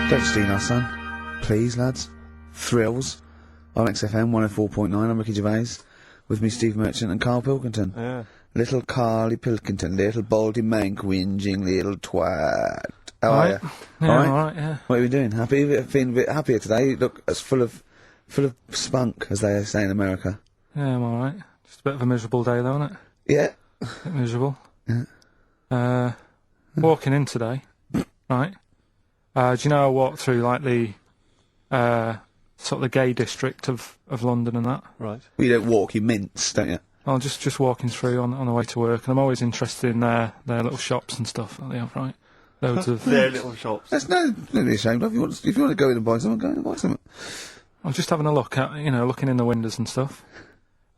Don't steal our son. Please, lads. Thrills. On XFM 104.9, I'm Ricky Gervais. With me, Steve Merchant and Karl Pilkington. Yeah. Little Carly Pilkington, little baldy mank, whinging little twat. How are you? Yeah, alright, yeah. What are you doing? Happy? Feeling a bit happier today? You look as full of spunk, as they say in America. Yeah, I'm alright. Just a bit of a miserable day though, isn't it? Yeah. A bit miserable. Yeah. Walking in today, right? Do you know I walked through, like, the, sort of the gay district of London and that? Right. Well, you don't walk, you mince, don't you? Well, just walking through on the way to work, and I'm always interested in their little shops and stuff that they have, right? Loads of... Their little shops. That's no, don't be ashamed of. If you want to go in and buy something, go in and buy something. I'm just having a look at, looking in the windows and stuff.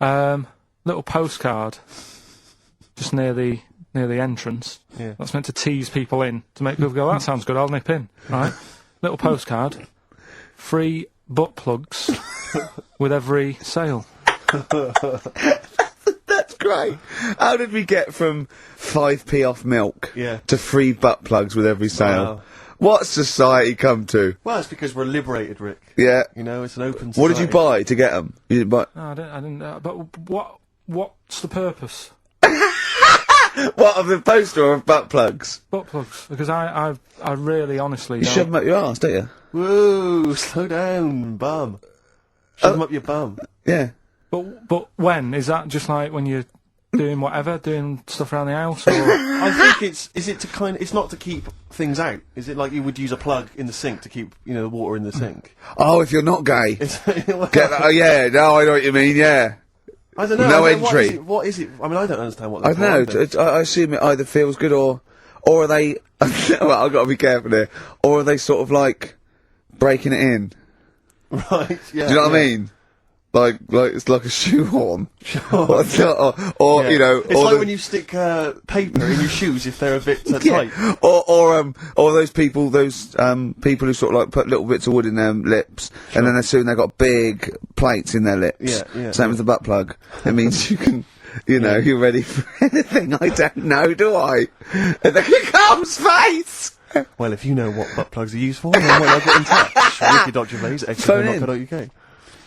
Little postcard just near the entrance. Yeah. That's meant to tease people in, to make people go, that sounds good, I'll nip in, right? Little postcard. Free butt plugs with every sale. That's great. How did we get from 5p off milk to free butt plugs with every sale? Wow. What's society come to? Well, it's because we're liberated, Rick. Yeah. You know, it's an open society. What did you buy to get them? You didn't buy... No, I didn't. But what's the purpose? What, of the poster or of butt plugs? Butt plugs, because I really, honestly, You shove them up your arse, don't you? Whoa, slow down, bum. Shove them up your bum. Yeah. But when? Is that just like when you're doing whatever, doing stuff around the house, or...? I think it's not to keep things out. Is it like you would use a plug in the sink to keep, the water in the sink? Oh, if you're not gay. Well, Get that, oh, yeah, no, I know what you mean, yeah. I don't know. No entry. entry. What is it? I mean, I don't understand what I they're don't know. I assume it either feels good or are they... well, I've got to be careful here. Or are they sort of like breaking it in? Right, yeah. Do you know what I mean? Like it's like a shoehorn. or Yeah. It's or like when you stick paper in your shoes if they're a bit tight. Or those people who sort of like put little bits of wood in their lips, and then as soon they've got big plates in their lips. Yeah. Same with the butt plug. It means you can, you're ready for anything. I don't know, do I? And then it comes face. Well, if you know what butt plugs are used for, then why not get in touch? Ricky.Gervais at XFM.co.uk.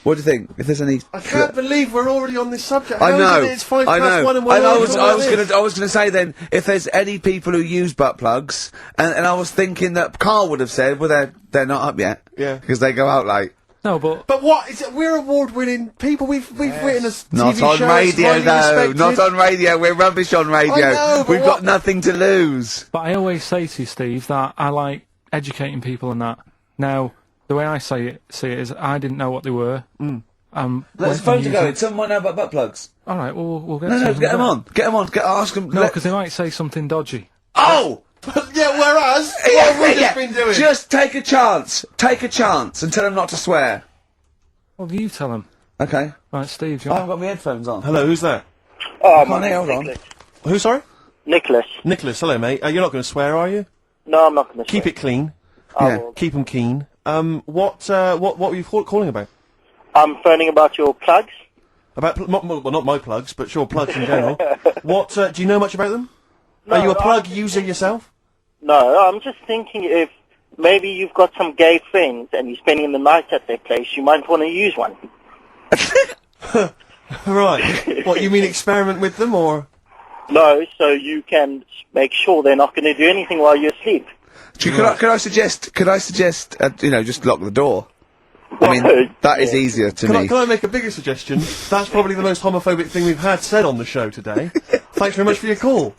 What do you think? If there's any... I can't believe we're already on this subject. I know. It's 1:05 and we're I was gonna say then, if there's any people who use butt plugs, and I was thinking that Carl would have said, well, they're not up yet. Yeah. Because they go out late. No, but what is it? We're award-winning people. We've written a TV Not on show. radio, though. Respected. Not on radio. We're rubbish on radio. I know, but We've got nothing to lose. But I always say to you, Steve, that I like educating people and that. Now, the way I see it is I didn't know what they were. Let's phone to go. Someone might know about butt plugs. All right, well, we'll get. No, get them on. Get them on. Ask them. No, because they might say something dodgy. Oh. Yeah, whereas what have we just been doing? Just take a chance. Take a chance and tell them not to swear. Well, you tell them. Okay. Right, Steve. I haven't got my headphones on. Hello, who's there? Oh, Come on, here, hold on. Who, sorry? Nicholas. Nicholas, hello, mate. You're not going to swear, are you? No, I'm not going to Keep it clean. Yeah. Keep them keen. What were you calling about? I'm phoning about your plugs. About, not my plugs, but sure, plugs in general. What, do you know much about them? No, Are you a plug user yourself? No, I'm just thinking if maybe you've got some gay friends and you're spending the night at their place, you might want to use one. Right. What, you mean experiment with them, or...? No, so you can make sure they're not going to do anything while you're asleep. Could I suggest, just lock the door? I mean, that is easier to me. Can I make a bigger suggestion? That's probably the most homophobic thing we've had said on the show today. Thanks very much for your call.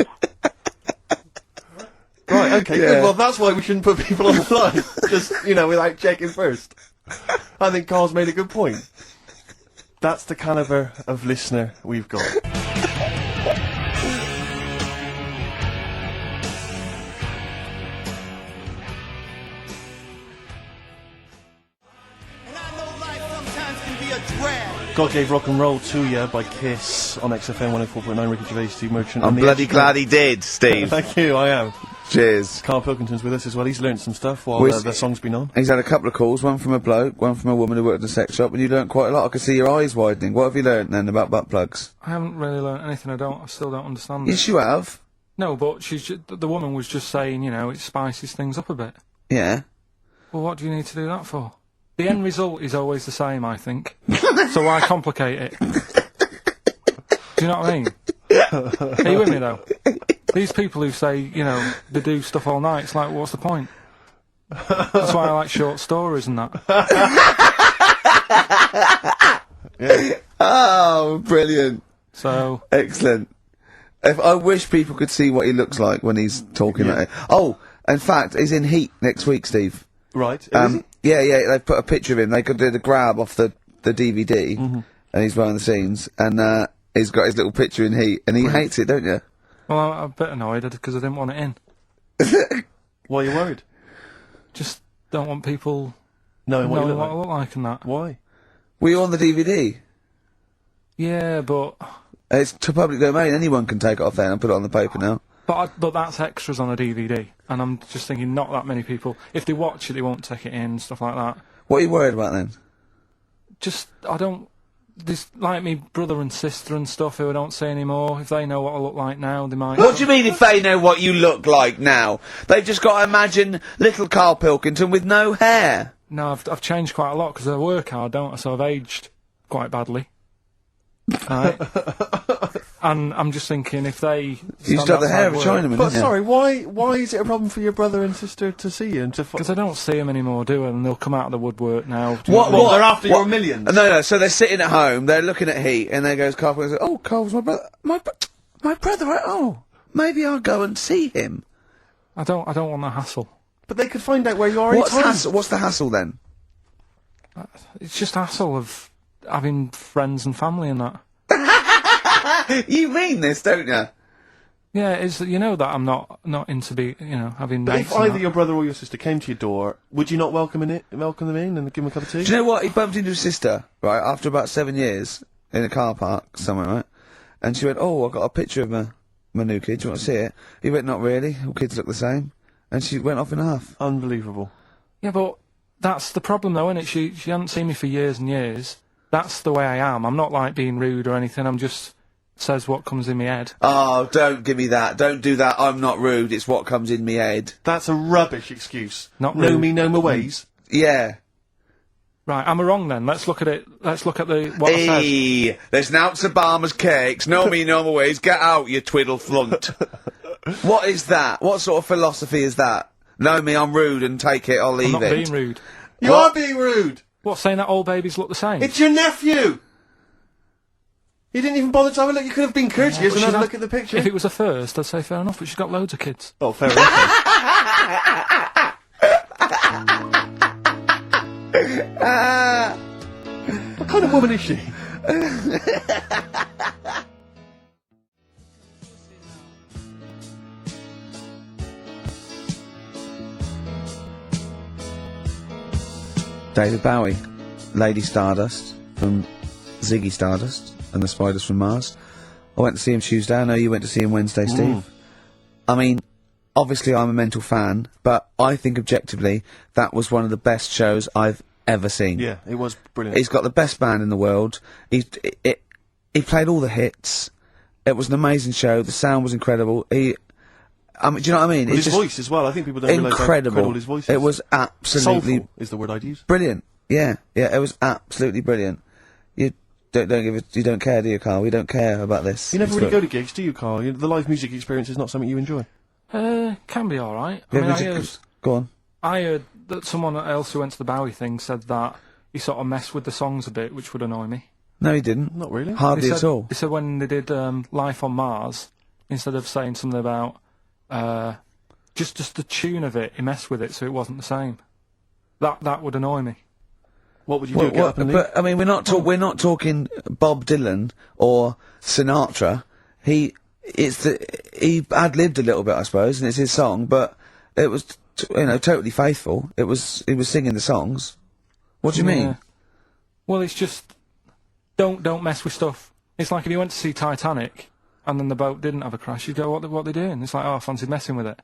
Right, okay, good. Well, that's why we shouldn't put people on the line. Just, without checking first. I think Carl's made a good point. That's the calibre of listener we've got. God Gave Rock and Roll to Ya by Kiss on XFM 104.9. Ricky Gervais, Steve Merchant. I'm bloody glad he did, Steve. Thank you, I am. Cheers. Karl Pilkington's with us as well. He's learnt some stuff while the song's been on. He's had a couple of calls, one from a bloke, one from a woman who worked at a sex shop, and you learnt quite a lot. I could see your eyes widening. What have you learnt then about butt plugs? I haven't really learnt anything. I still don't understand it. Yes, you have. No, but the woman was just saying, it spices things up a bit. Yeah. Well, what do you need to do that for? The end result is always the same, I think. So why complicate it? Do you know what I mean? Are you with me, though? These people who say, you know, they do stuff all night, it's like, what's the point? That's why I like short stories and that. Yeah. Oh, brilliant. So... Excellent. I wish people could see what he looks like when he's talking like it. Oh, in fact, he's in Heat next week, Steve. Right. Is he? Yeah, they put a picture of him. They did a grab off the DVD, and he's behind the scenes, and he's got his little picture in Heat, and he hates it, don't you? Well, I'm a bit annoyed because I didn't want it in. Why are you worried? Just don't want people Knowing what you knowing look what I look like and that. Why? Were you on the DVD? Yeah, but It's to public domain. Anyone can take it off there and put it on the paper now. but that's extras on a DVD, and I'm just thinking not that many people. If they watch it, they won't take it in, stuff like that. What are you worried about then? Just I don't. This like me brother and sister and stuff who I don't see anymore. If they know what I look like now, they might. What do you mean if they know what you look like now? They've just got to imagine little Karl Pilkington with no hair. No, I've changed quite a lot because I work hard, don't I? So I've aged quite badly. Right. And I'm just thinking if they You used to have the hair of a Chinaman, But didn't you? sorry, why is it a problem for your brother and sister to see you and to? because I don't see them anymore, do I? And they'll come out of the woodwork now. What? They're after your millions? No, so they're sitting at home, they're looking at Heat, and there goes Karl Pilkington, oh, Karl's my brother, my brother, oh, maybe I'll go and see him. I don't want the hassle. But they could find out where you are anytime. What's the hassle then? It's just hassle of having friends and family and that. You mean this, don't you? Yeah, it's you know that I'm not into having But mates if and either that. your brother or your sister came to your door, would you not welcome them in and give them a cup of tea? Do you know what? He bumped into his sister, right, after about 7 years, in a car park somewhere, right? And she went, oh, I've got a picture of my new kid, do you want to see it? He went, not really, all kids look the same. And she went off in half. Unbelievable. Yeah, but that's the problem though, isn't it? She hadn't seen me for years and years. That's the way I am. I'm not like being rude or anything. I'm just says what comes in my head. Oh, don't give me that. Don't do that. I'm not rude. It's what comes in me head. That's a rubbish excuse. Not know rude. me, know my ways. Yeah. Right, am I wrong then? Let's look at it. Let's look at what I said. Hey, there's Nouts Obama's cakes. Know me, know my ways. Get out, you twiddle flunt. What is that? What sort of philosophy is that? Know me, I'm rude and take it, I'll leave I'm not it. being rude. You are being rude. What, saying that all babies look the same? It's your nephew. You didn't even bother to have a look. You could have been courteous and had a look at the picture. If it was a first, I'd say fair enough, but she's got loads of kids. Oh, fair enough. What kind of woman is she? David Bowie, Lady Stardust from Ziggy Stardust and the Spiders from Mars. I went to see him Tuesday. I know you went to see him Wednesday, Steve. I mean, obviously I'm a mental fan, but I think objectively that was one of the best shows I've ever seen. Yeah, it was brilliant. He's got the best band in the world. He played all the hits. It was an amazing show. The sound was incredible. Do you know what I mean? Well, It's his just voice as well. I think people don't realise how incredible his voice is. It was absolutely soulful is the word I'd use. brilliant. Yeah, it was absolutely brilliant. You don't care, do you, Karl? We don't care about this. You never really go to gigs, do you, Karl? The live music experience is not something you enjoy. Can be alright. Go on. I heard that someone else who went to the Bowie thing said that he sort of messed with the songs a bit, which would annoy me. No, he didn't. Not really. Hardly at all. He said when they did Life on Mars, instead of saying something about just the tune of it, he messed with it so it wasn't the same. That would annoy me. What would you do? Get up and leave? But I mean, we're not talking Bob Dylan or Sinatra. He ad-libbed a little bit, I suppose, and it's his song, but it was totally faithful. He was singing the songs. What do you mean? Well, it's just don't mess with stuff. It's like if you went to see Titanic and then the boat didn't have a crash, you go, what they doing? It's like, oh, I fancied messing with it.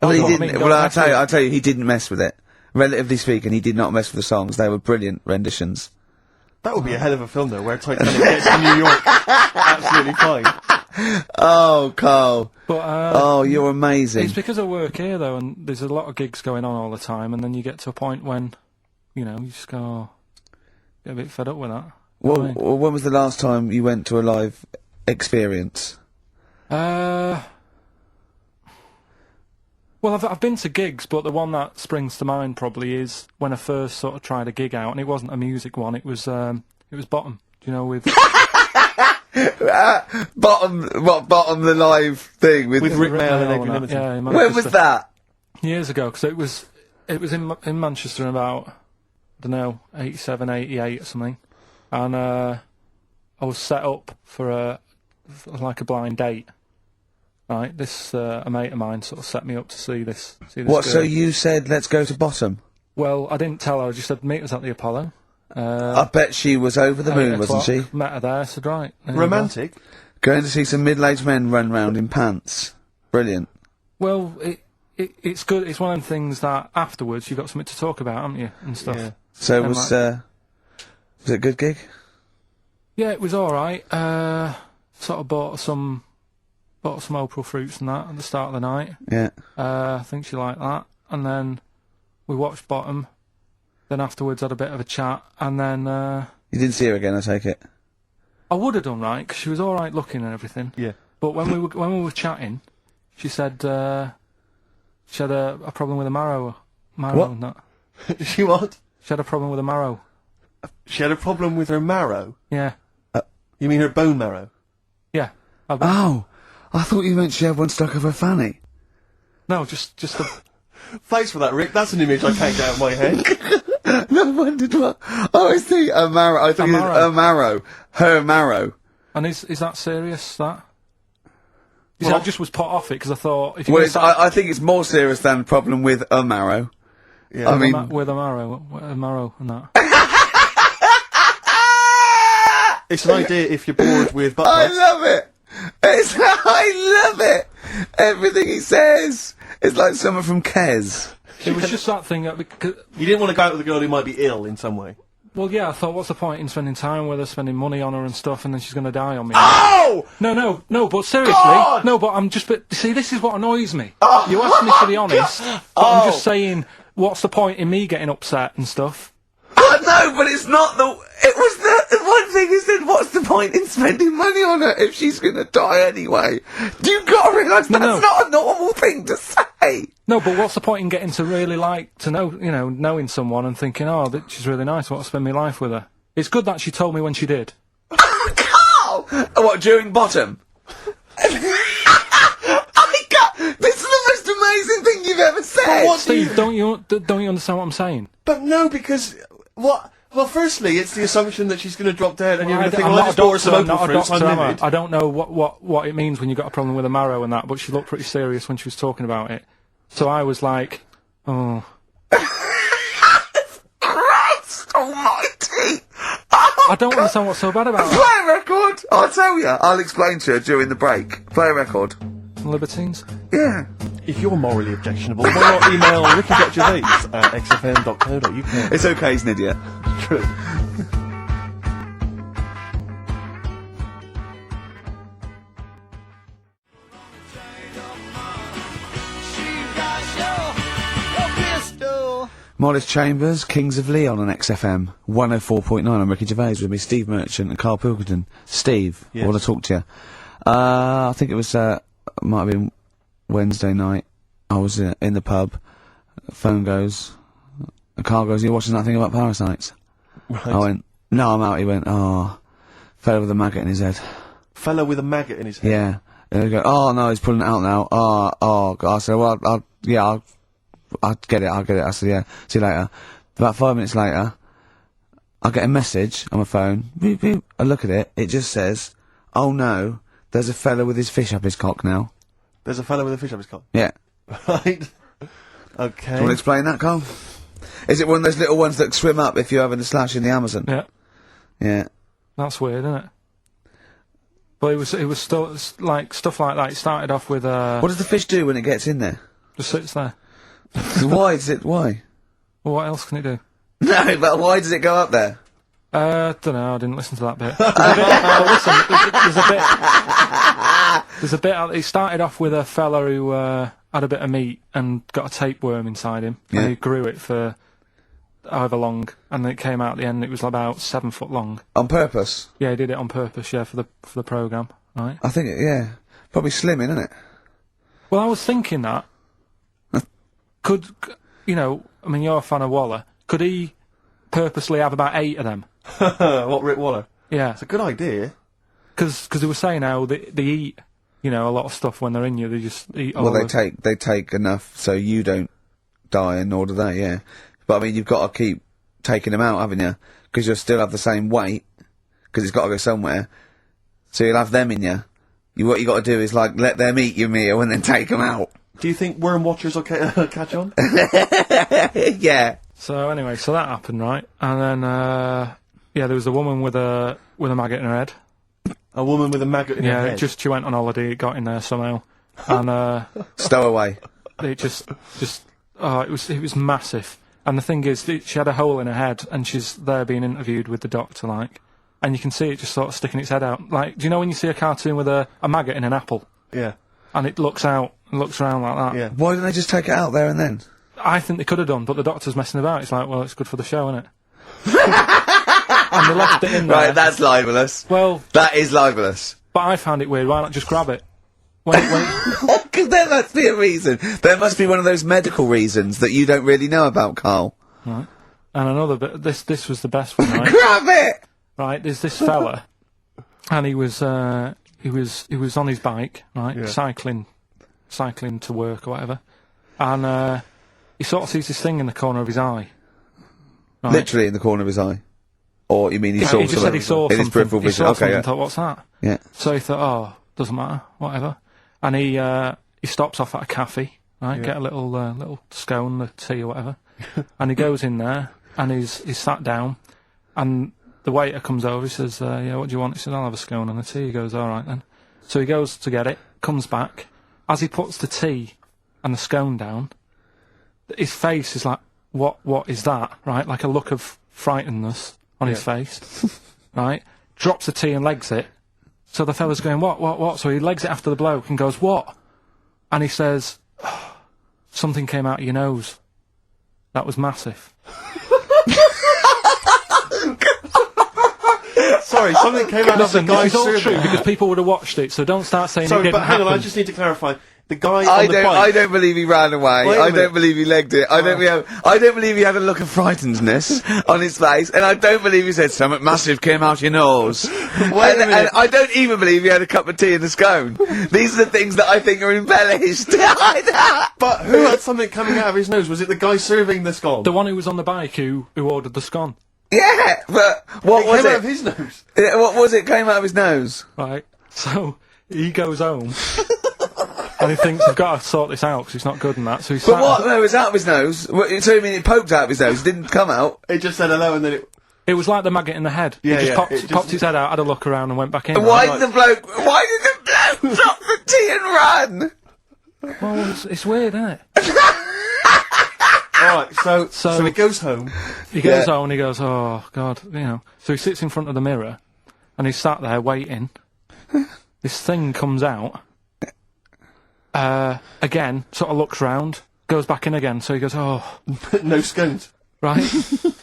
Well, he That's what I didn't. mean, Well, don't I'll mess with it. tell you, he didn't mess with it. Relatively speaking, he did not mess with the songs. They were brilliant renditions. That would be a hell of a film, though, where Titanic gets to New York. Absolutely fine. Oh, Carl. But Oh, you're amazing. it's because I work here though, and there's a lot of gigs going on all the time, and then you get to a point when, you just go, get a bit fed up with that. Well, when was the last time you went to a live experience? Well, I've been to gigs, but the one that springs to mind probably is when I first sort of tried a gig out, and it wasn't a music one. It was Bottom. Do you know with Bottom the live thing with With Rick Mail and Mail Adrian and that, Limited. yeah, in when was Manchester. that? Years ago, because it was in Manchester in about, I don't know, 87, 88 or something, and I was set up for like a blind date. Right, this a mate of mine sort of set me up to see this. What? girl. So you said let's go to Bottom? Well, I didn't tell her. I just said meet us at the Apollo. I bet she was over the 8 moon, wasn't o'clock, she? Met her there. Said right. there you go. Romantic? Going to see some middle-aged men run round in pants. Brilliant. Well, it's good. It's one of them things that afterwards you've got something to talk about, haven't you, and stuff. Yeah. So And was it a good gig? Yeah, it was all right. Sort of bought some April fruits and that at the start of the night. Yeah. I think she liked that, and then we watched Bottom. Then afterwards had a bit of a chat, and then You didn't see her again, I take it. I would have done right because she was all right looking and everything. Yeah. But when we were chatting, she said she had a problem with a marrow What? and that. She what? She had a problem with a marrow. She had a problem with her marrow? Yeah, You mean her bone marrow? yeah. Oh, I thought you meant she had one stuck of her fanny. No, just the. Thanks for that, Rick. That's an image I can't get out of my head. No, I wondered what. Oh, I see. A marrow. I think A it's marrow. a marrow. Her marrow. And is that serious? That? You see, Well, I just was put off it because I thought if you Well, were I think it's more serious than the problem with a marrow. Yeah. I mean, with a marrow and that. It's an idea if you're bored with butt I plugs. love it. I love it. Everything he says is like someone from Kes. It was just that thing that because, You didn't want to go out with a girl who might be ill in some way. well, yeah, I thought, what's the point in spending time with her, spending money on her and stuff, and then she's going to die on me? Oh! No, but seriously, God! no, but I'm just, but see, this is what annoys me. Oh. You asked me to be honest, but I'm just saying, what's the point in me getting upset and stuff? No, but it's not the. It was the one thing he said. What's the point in spending money on her if she's going to die anyway? You got to realise that's No. not a normal thing to say. No, but what's the point in getting to really knowing someone and thinking, oh, that she's really nice, I want to spend my life with her. It's good that she told me when she did. Carl! What, during Bottom? I got. This is the most amazing thing you've ever said. what- Steve, don't you understand what I'm saying? But no, because... What? Well, firstly, it's the assumption that she's going to drop dead and you're going to think, I'm well, I not just a bought her some doctor, I'm April not a fruits, doctor, I'm am I? livid. I don't know what it means when you've got a problem with a marrow and that, but she looked pretty serious when she was talking about it. So I was like, oh. Christ almighty! I don't understand what's so bad about Play that. a record! I'll tell you. I'll explain to her during the break. Play a record. Libertines? Yeah. If you're morally objectionable, why not email ricky.gervais at xfm.co.uk? It's okay, he's an idiot. True. Mollis Chambers, Kings of Leon on XFM 104.9. I'm Ricky Gervais with me, Steve Merchant and Karl Pilkington. Steve, Yes. I want to talk to you. I think it was, might have been Wednesday night. I was in the pub. Phone goes. Carl goes, "You're watching that thing about parasites?" Right. I went, "No, I'm out." He went, "Oh, fell with a maggot in his head." Fellow with a maggot in his head. Yeah. And he go, "Oh no, he's pulling it out now." Oh, God. I said, "Well, I'll get it. I said, "Yeah, see you later." About 5 minutes later, I get a message on my phone. Beep, beep. I look at it. It just says, "Oh no, there's a fella with his fish up his cock now." There's a fellow with a fish up his cock. Yeah. Right. Do you Okay. want to explain that, Carl? Is it one of those little ones that swim up if you're having a slash in the Amazon? Yeah. Yeah. That's weird, isn't it? But it was still like stuff like that. It started off with What does the fish do when it gets in there? just sits there. Why? Well, Well, what else can it do? no, but why does it go up there? Don't know. I didn't listen to that bit. There's a bit. It started off with a fella who had a bit of meat and got a tapeworm inside him, Yeah. and he grew it for however long, and it came out at the end. It was about 7 foot long. On purpose? Yeah, he did it on purpose. Yeah, for the program, right? I think, yeah. Probably slimming, isn't it? Well, I was thinking that I mean, you're a fan of Waller. Could he purposely have about 8 of them? What, Rick Waller? Yeah, It's a good idea. because they were saying how they eat, a lot of stuff when they're in you. They just eat all Well, the... they take enough so you don't die, and nor do they, yeah. But, I mean, you've got to keep taking them out, haven't you? Because you'll still have the same weight, because it's got to go somewhere. So you'll have them in you. What you got to do is, like, let them eat your meal and then take them out. Do you think worm watchers will catch on? Yeah. So anyway, so that happened, right? And then, there was a woman with a maggot in her head. A woman with a maggot in her Yeah, head? she went on holiday, it got in there somehow. And, Stowaway. it it was massive. And the thing is, she had a hole in her head, and she's there being interviewed with the doctor, like, and you can see it just sort of sticking its head out. Like, do you know when you see a cartoon with a maggot in an apple? Yeah. And it looks out and looks around like that? Yeah. Why didn't they just take it out there and then? I think they could have done, but the doctor's messing about. It's like, well, it's good for the show, isn't it? And they left it in there. Right, that's libelous. Well, That is libelous. but I found it weird. Why not just grab it? When Because there must be a reason. There must be one of those medical reasons that you don't really know about, Carl. right. And another bit. This was the best one, right? Grab it! Right. There's this fella, and he was on his bike, right, Yeah. cycling to work or whatever, and he sort of sees this thing in the corner of his eye. Right? Literally in the corner of his eye. Or you mean he Yeah, saw he just said he saw in his something. peripheral He vision? saw Okay, something yeah. and thought, what's that? Yeah. So he thought, oh, doesn't matter, whatever. And he stops off at a cafe, right, get a little scone, a tea or whatever. And he goes in there, and he's sat down, and the waiter comes over, he says, yeah, what do you want? He says, I'll have a scone and a tea. He goes, all right then. So he goes to get it, comes back. As he puts the tea and the scone down, his face is like, what is that, right? Like a look of frightenedness on his face, right? Drops the tea and legs it. So the fella's going, what? So he legs it after the bloke and goes, what? And he says, oh, something came out of your nose. That was massive. Sorry, something came out of the Listen, guy's this is all survey. true because people would have watched it, so don't start saying it Sorry, didn't but hang on, I happen. just need to clarify. The guy I on the bike... I don't believe he ran away. Wait a I minute. don't believe he legged it. I don't believe he had a look of frightenedness on his face, and I don't believe he said something massive came out your nose. Wait a minute. And I don't even believe he had a cup of tea and a scone. These are the things that I think are embellished. But who had something coming out of his nose? Was it the guy serving the scone? The one who was on the bike who ordered the scone, Yeah, but what was Came out it? of his nose. What was it? Came out of his nose. right? So he goes home and he thinks, I've got to sort this out because it's not good and that. So he's But what? No, it was out of his nose. So you mean it poked out of his nose? It didn't come out. It just said hello and then it... It was like the maggot in the head. Yeah, he just yeah, popped, it just- popped his head out, had a look around, and went back in. Why right? did the bloke drop the tea and run? Well, it's weird, isn't it? Alright, so he goes home. He goes Yeah. home and he goes, oh, God, So he sits in front of the mirror and he's sat there waiting. This thing comes out. Again, sort of looks round, goes back in again. So he goes, oh, No scones. right.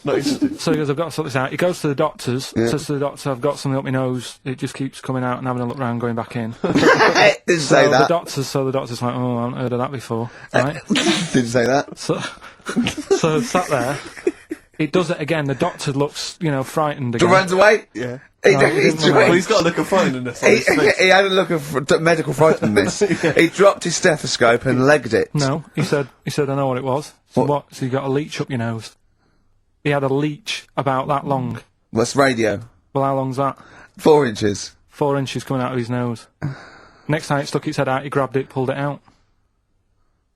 Not interested. So he goes, I've got to sort this out. He goes to the doctor's, says to the doctor, I've got something up my nose. It just keeps coming out and having a look round, going back in. Didn't say So that. the doctor's like, oh, I haven't heard of that before. Right? Didn't say that. So sat there. It does it again. The doctor looks, frightened again. Runs away. Yeah. Well, He's got a look of frightenedness on his face. he had a look of medical frightenedness. He dropped his stethoscope and legged it. No, he said, I know what it was. So what? So you got a leech up your nose. He had a leech about that long. What's radio? Well, how long's that? 4 inches. 4 inches coming out of his nose. Next time it stuck its head out, he grabbed it, pulled it out.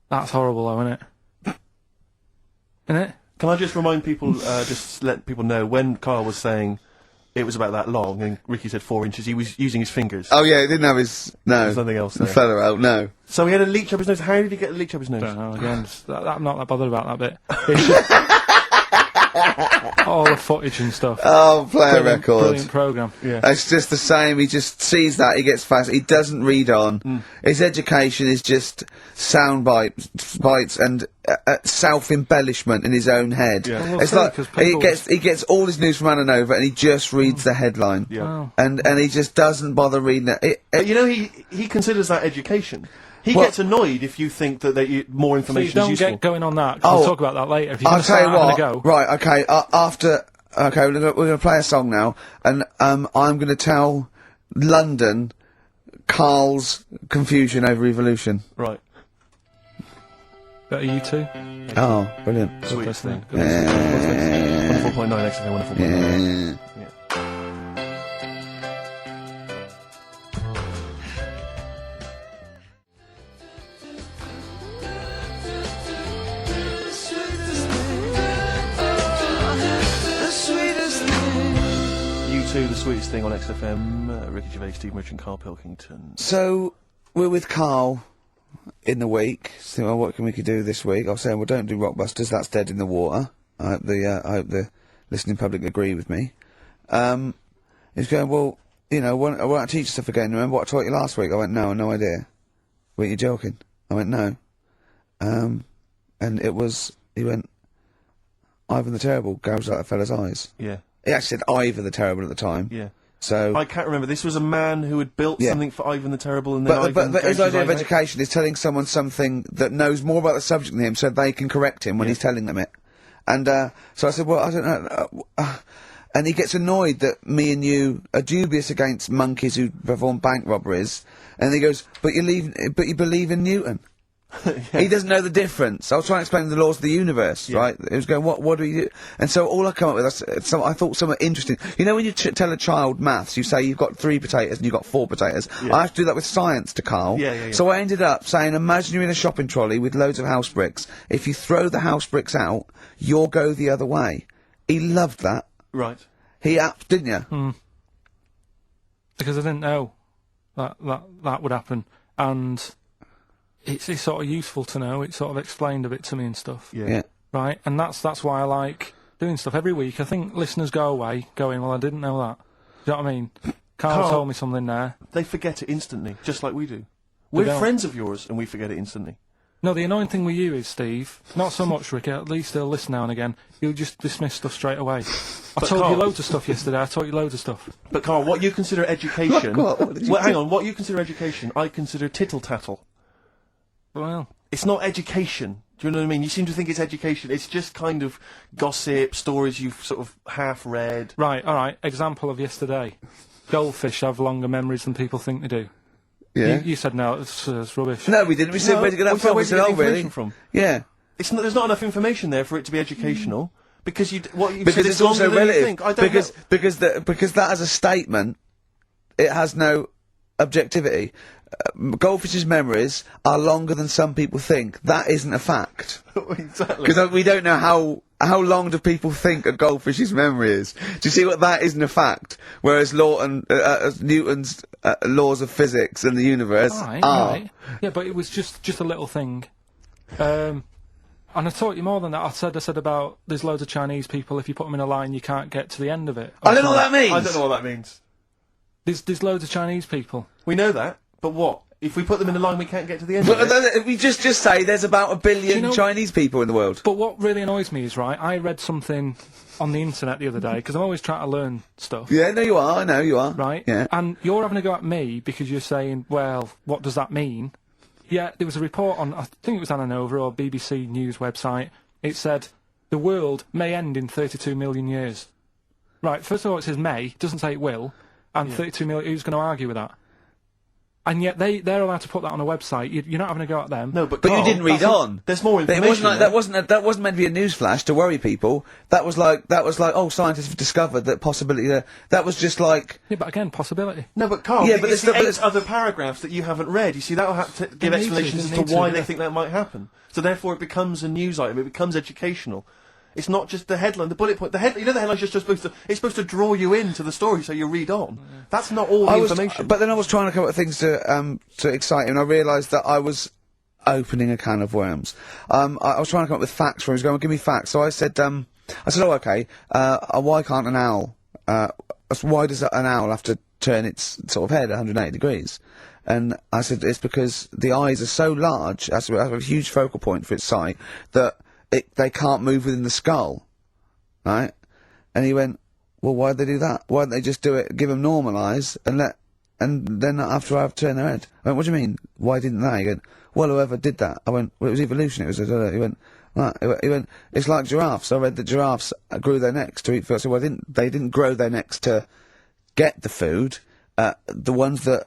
That's horrible, though, isn't it? Isn't it? Can I just remind people, just let people know, when Karl was saying it was about that long and Ricky said 4 inches, he was using his fingers. Oh yeah, he didn't have his There's nothing else the there. feather out. No. So he had a leech up his nose. How did he get a leech up his nose? Don't know, again, I'm not that bothered about that bit. It's just, all the footage and stuff. Oh, play a record. Brilliant programme. Yeah. It's just the same. He just sees that, he gets fast. He doesn't read on. His education is just sound bites and self-embellishment in his own head. Yeah. Well, It's sorry, like 'cause people- he gets all his news from Ananova and he just reads the headline. Yeah. Wow. And he just doesn't bother reading it. But you know, he considers that education. He Well- gets annoyed if you think that more So you information don't is useful. get going on that, 'cause Oh. we'll talk about that later. If you're I'll going to tell start you having what. a go... Right, okay. Okay, we're going to play a song now, and I'm going to tell London Karl's confusion over evolution. Right. Are you two? Oh, brilliant. Sweet listening. thing. 104.9 XFM, 104.9. Yeah. U2, the sweetest thing on XFM. Ricky Gervais, Steve Merchant, Karl Pilkington. So we're with Karl in the week. So well, what can we do this week? I was saying, well, don't do Rockbusters. That's dead in the water. I hope the listening public agree with me. He's going, well, you know, won't I teach stuff again? Remember what I taught you last week? I went, no, no idea. Weren't you joking? I went, no. And it was, he went, Ivan the Terrible goes like a fella's eyes. Yeah. He actually said Ivor the Terrible at the time. Yeah. So, I can't remember. This was a man who had built Yeah. something for Ivan the Terrible, and then but Ivan his gouged idea of eyes out. education is telling someone something that knows more about the subject than him, so they can correct him when he's telling them it. And so I said, well, I don't know. And he gets annoyed that me and you are dubious against monkeys who perform bank robberies. And he goes, but you believe in Newton. He doesn't know the difference. I was trying to explain the laws of the universe, right? He was going, what do you do? And so all I come up with, I thought somewhat interesting. You know when you tell a child maths, you say you've got 3 potatoes and you've got 4 potatoes. Yeah. I have to do that with science to Karl. Yeah. So I ended up saying, imagine you're in a shopping trolley with loads of house bricks. If you throw the house bricks out, you'll go the other way. He loved that. Right. Didn't you? Because I didn't know that would happen, and it's sort of useful to know. It sort of explained a bit to me and stuff. Yeah. Right, and that's why I like doing stuff every week. I think listeners go away going, well, I didn't know that. Do you know what I mean? Karl told me something there. They forget it instantly, just like we do. They We're don't. friends of yours, and we forget it instantly. No, the annoying thing with you is, Steve, not so much, Ricky, at least he'll listen now and again, you'll just dismiss stuff straight away. I told Karl- you loads of stuff yesterday, I taught you loads of stuff. But Karl, what you consider education... What did you hang on. What you consider education, I consider tittle-tattle. Well, It's not education. Do you know what I mean? You seem to think it's education. It's just kind of gossip, stories you've sort of half read. right, alright, example of yesterday. Goldfish have longer memories than people think they do. Yeah. You said no, it's rubbish. No, we didn't. We said, where'd you get that from? We Where'd you said, get oh, the really? information from? Yeah. There's not enough information there for it to be educational. Because what you Because said it's is longer also than you relative. think. I don't know. Because that as a statement, it has no objectivity. Goldfish's memories are longer than some people think. That isn't a fact. Exactly. Because we don't know how long do people think a goldfish's memory is. Do you see what that isn't a fact? Whereas Newton's laws of physics and the universe Alright, are. alright. Yeah, but it was just a little thing. And I taught you more than that. I said about there's loads of Chinese people, if you put them in a line, you can't get to the end of it. I don't know what that means. I don't know what that means. There's loads of Chinese people. We know that, but what? If we put them in a line, we can't get to the end But of it. we just say there's about 1 billion you know- Chinese people in the world. But what really annoys me is, right, I read something on the internet the other day, because I'm always trying to learn stuff. Yeah, no, you are. I know you are. Right? Yeah. And you're having a go at me because you're saying, well, what does that mean? Yeah, there was a report on, I think it was Ananova or BBC News website. It said, the world may end in 32 million years. Right, first of all, it says may, it doesn't say it will, and 32 million, who's going to argue with that? And yet they're allowed to put that on a website. You're not having a go at them. No, but But Karl, you didn't read that's- on. There's more It information. wasn't like, there. that wasn't meant to be a newsflash to worry people. That was like, oh, scientists have discovered that possibility there. That was just like, Yeah, but again, possibility. No, but Karl, Yeah, yeah, but it's it's the the- 8 other paragraphs that you haven't read. You see, that'll have to give need to, explanations they as need to to, why yeah. they think that might happen. So therefore, it becomes a news item. It becomes educational. It's not just the headline, the bullet point. The headline's just supposed to. It's supposed to draw you into the story so you read on. That's not all the information. But then I was trying to come up with things to excite him, and I realised that I was opening a can of worms. I was trying to come up with facts for him. He was going, well, give me facts. So I said, I said, oh, okay, why can't an owl, why does an owl have to turn its sort of head 180 degrees? And I said, it's because the eyes are so large, has a huge focal point for its sight, that they can't move within the skull, right? And he went, well, why'd they do that? Why don't they just do it, give them normal eyes, and then after I've turned their head? I went, what do you mean? Why didn't they? He went, well, whoever did that. I went, well, it was evolution. It was, he went, right. He went, it's like giraffes. I read that giraffes grew their necks to eat food. So well, they didn't grow their necks to get the food. The ones that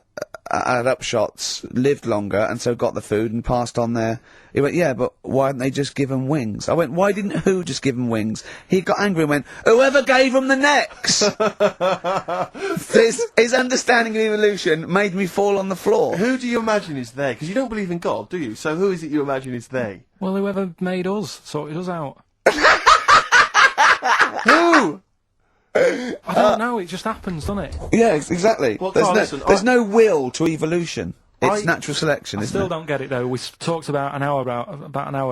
had upshots lived longer and so got the food and passed on their... He went, yeah, but why didn't they just give them wings? I went, why didn't who just give them wings? He got angry and went, whoever gave them the necks! His understanding of evolution made me fall on the floor. Who do you imagine is they? Because you don't believe in God, do you? So who is it you imagine is they? Well, whoever made us sorted us out. Who? I don't know, it just happens, doesn't it? Yeah, exactly. Well, there's Carl, no, listen, there's no will to evolution. It's natural selection, I isn't still it? don't get it, though. We talked about an hour,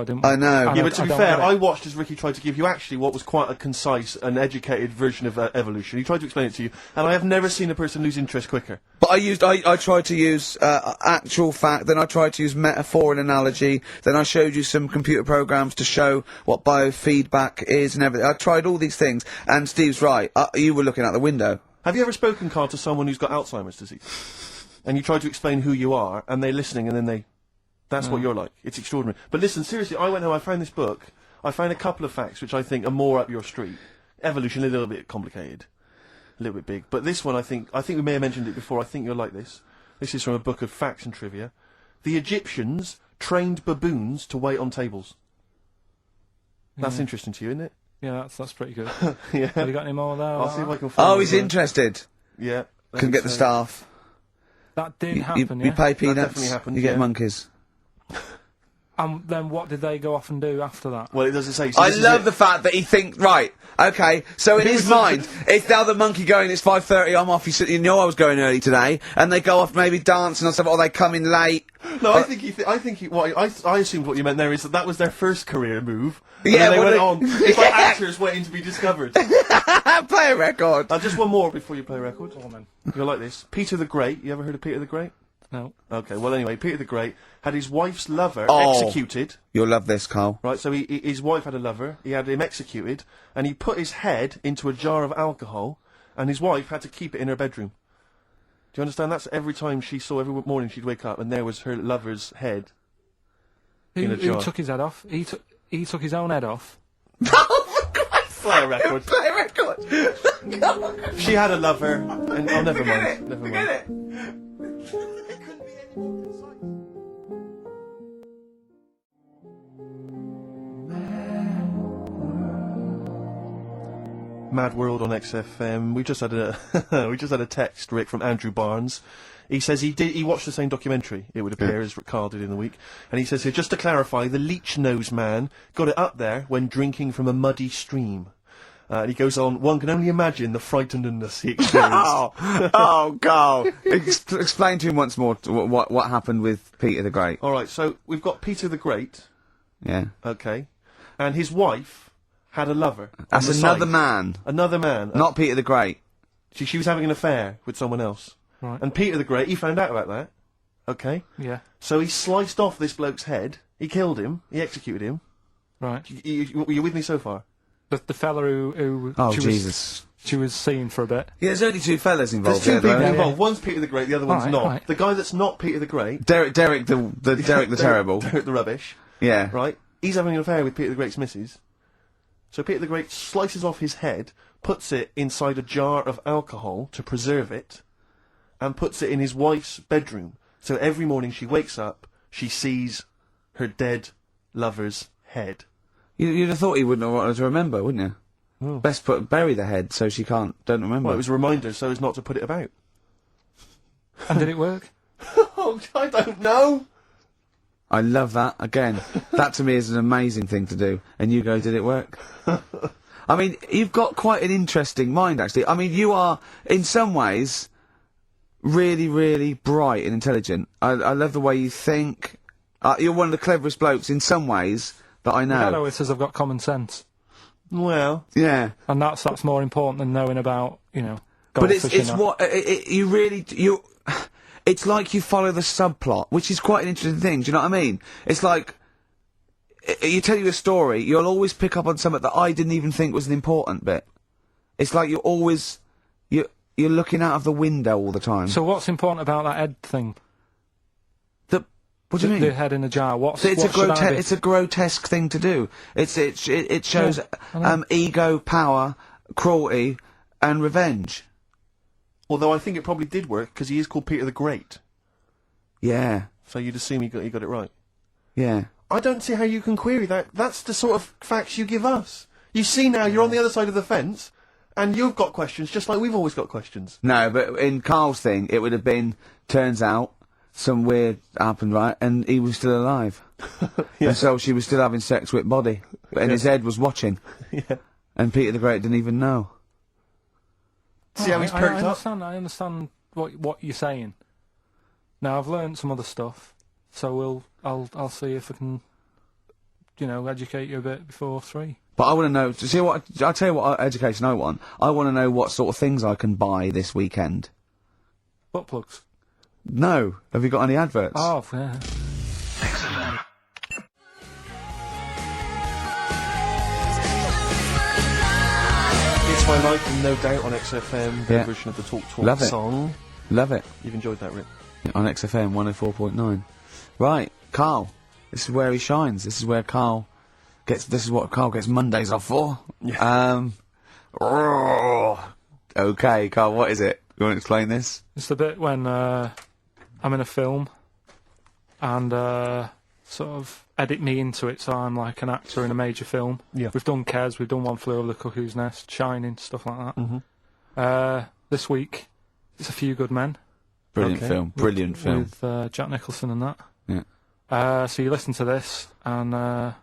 didn't we? I know. And Yeah, but to be don't fair, get it. I watched as Ricky tried to give you actually what was quite a concise and educated version of evolution. He tried to explain it to you, and I have never seen a person lose interest quicker. But I tried to use actual fact, then I tried to use metaphor and analogy, then I showed you some computer programs to show what biofeedback is and everything. I tried all these things, and Steve's right. You were looking out the window. Have you ever spoken, Carl, to someone who's got Alzheimer's disease? And you try to explain who you are, and they're listening, and then that's what you're like. It's extraordinary. But listen, seriously, I went home, I found this book, I found a couple of facts which I think are more up your street. Evolution, a little bit complicated. A little bit big. But this one, I think we may have mentioned it before, I think you'll like this. This is from a book of facts and trivia. The Egyptians trained baboons to wait on tables. That's interesting to you, isn't it? Yeah, that's pretty good. Yeah. Have you got any more there? I'll see if I can find Oh, it. he's interested. Yeah. Can get the staff. That did You happen, yeah? pay peanuts, definitely happened, you get yeah. monkeys. And then what did they go off and do after that? Well, it doesn't say. So I this is love it. the fact that he thinks, right, okay, so in his mind, it's now the monkey going, it's 5:30, I'm off, you know I was going early today, and they go off maybe dancing or something, or they come in late. No, I assumed what you meant there is that was their first career move. And Yeah, then they well, went they- on. It's like actors waiting to be discovered. Play a record. Just one more before you play a record. Go on, then. You'll like this. Peter the Great. You ever heard of Peter the Great? No. Okay, well anyway, Peter the Great had his wife's lover Oh. executed. You'll love this, Carl. Right, so his wife had a lover, he had him executed, and he put his head into a jar of alcohol, and his wife had to keep it in her bedroom. Do you understand? That's every time she saw, every morning she'd wake up, and there was her lover's head. In a Who jar. took his head off? He took his own head off. Play a record. Play a record. She had a lover, and oh, never mind. Never mind. Mad World on XFM. We just had a text, Rick, from Andrew Barnes. He says he watched the same documentary, it would appear, as Carl did in the week. And he says here, just to clarify, the leech nose man got it up there when drinking from a muddy stream. And he goes on, one can only imagine the frightenedness he experienced. Oh, Carl. Explain to him once more what happened with Peter the Great. Alright, so we've got Peter the Great, Yeah. okay, and his wife had a lover. on That's the another side. man. Another man. Not Peter the Great. She was having an affair with someone else. Right. And Peter the Great, he found out about that. Okay? Yeah. So he sliced off this bloke's head, he killed him, he executed him. Right. You with me so far? The fella who Oh, she Jesus. she was seen for a bit. Yeah, there's only two fellas involved There's two people there, though. involved. One's Peter the Great, the other one's Right, not. right. The guy that's not Peter the Great, Derek the Terrible. Derek the Rubbish, Yeah. right? He's having an affair with Peter the Great's missus. So Peter the Great slices off his head, puts it inside a jar of alcohol to preserve it, and puts it in his wife's bedroom. So every morning she wakes up, she sees her dead lover's head. You'd have thought he wouldn't have wanted to remember, wouldn't you? Oh. Best bury the head so she don't remember. Well, it was a reminder so as not to put it about. And did it work? Oh, I don't know. I love that. Again, that to me is an amazing thing to do. And you go, did it work? I mean, you've got quite an interesting mind, actually. I mean, you are, in some ways, really, really bright and intelligent. I love the way you think. You're one of the cleverest blokes in some ways that I know. Hello, it says I've got common sense. Well, Yeah. And that's more important than knowing about, golf But it's fishing. what you really you. It's like you follow the subplot, which is quite an interesting thing. Do you know what I mean? It's like you tell you a story, you'll always pick up on something that I didn't even think was an important bit. It's like you're looking out of the window all the time. So what's important about that head thing? What do you mean? The head in a jar. It's a grotesque thing to do. It shows ego, power, cruelty, and revenge. although I think it probably did work, because he is called Peter the Great. Yeah. So you'd assume he got it right. Yeah. I don't see how you can query that. That's the sort of facts you give us. You see now, you're on the other side of the fence, and you've got questions, just like we've always got questions. No, but in Karl's thing, it would have been, turns out, some weird happened, right, and he was still alive. Yeah. And so she was still having sex with body, and his head was watching. Yeah. And Peter the Great didn't even know. See how he's perked up? I understand what you're saying. Now I've learned some other stuff, so I'll see if I can, educate you a bit before 3. But I want to know. See what? I'll tell you what education I want. I want to know what sort of things I can buy this weekend. Butt plugs. No. Have you got any adverts? Oh, yeah. It's My Life, and no doubt on XFM, their Yeah. version of the Talk Love it. song. Love it. You've enjoyed that, Rick? On XFM 104.9. Right, Karl. This is where he shines. This is where Karl gets. This is what Karl gets Mondays off for. Yeah. Okay, Karl. What is it? You want to explain this? It's the bit when I'm in a film and sort of edit me into it, so I'm like an actor in a major film. Yeah. We've done Kes, we've done One Flew Over the Cuckoo's Nest, Shining, stuff like that. Mm-hmm. This week, it's A Few Good Men. Brilliant Okay. film. Brilliant film. With Jack Nicholson and that. Yeah. So you listen to this, and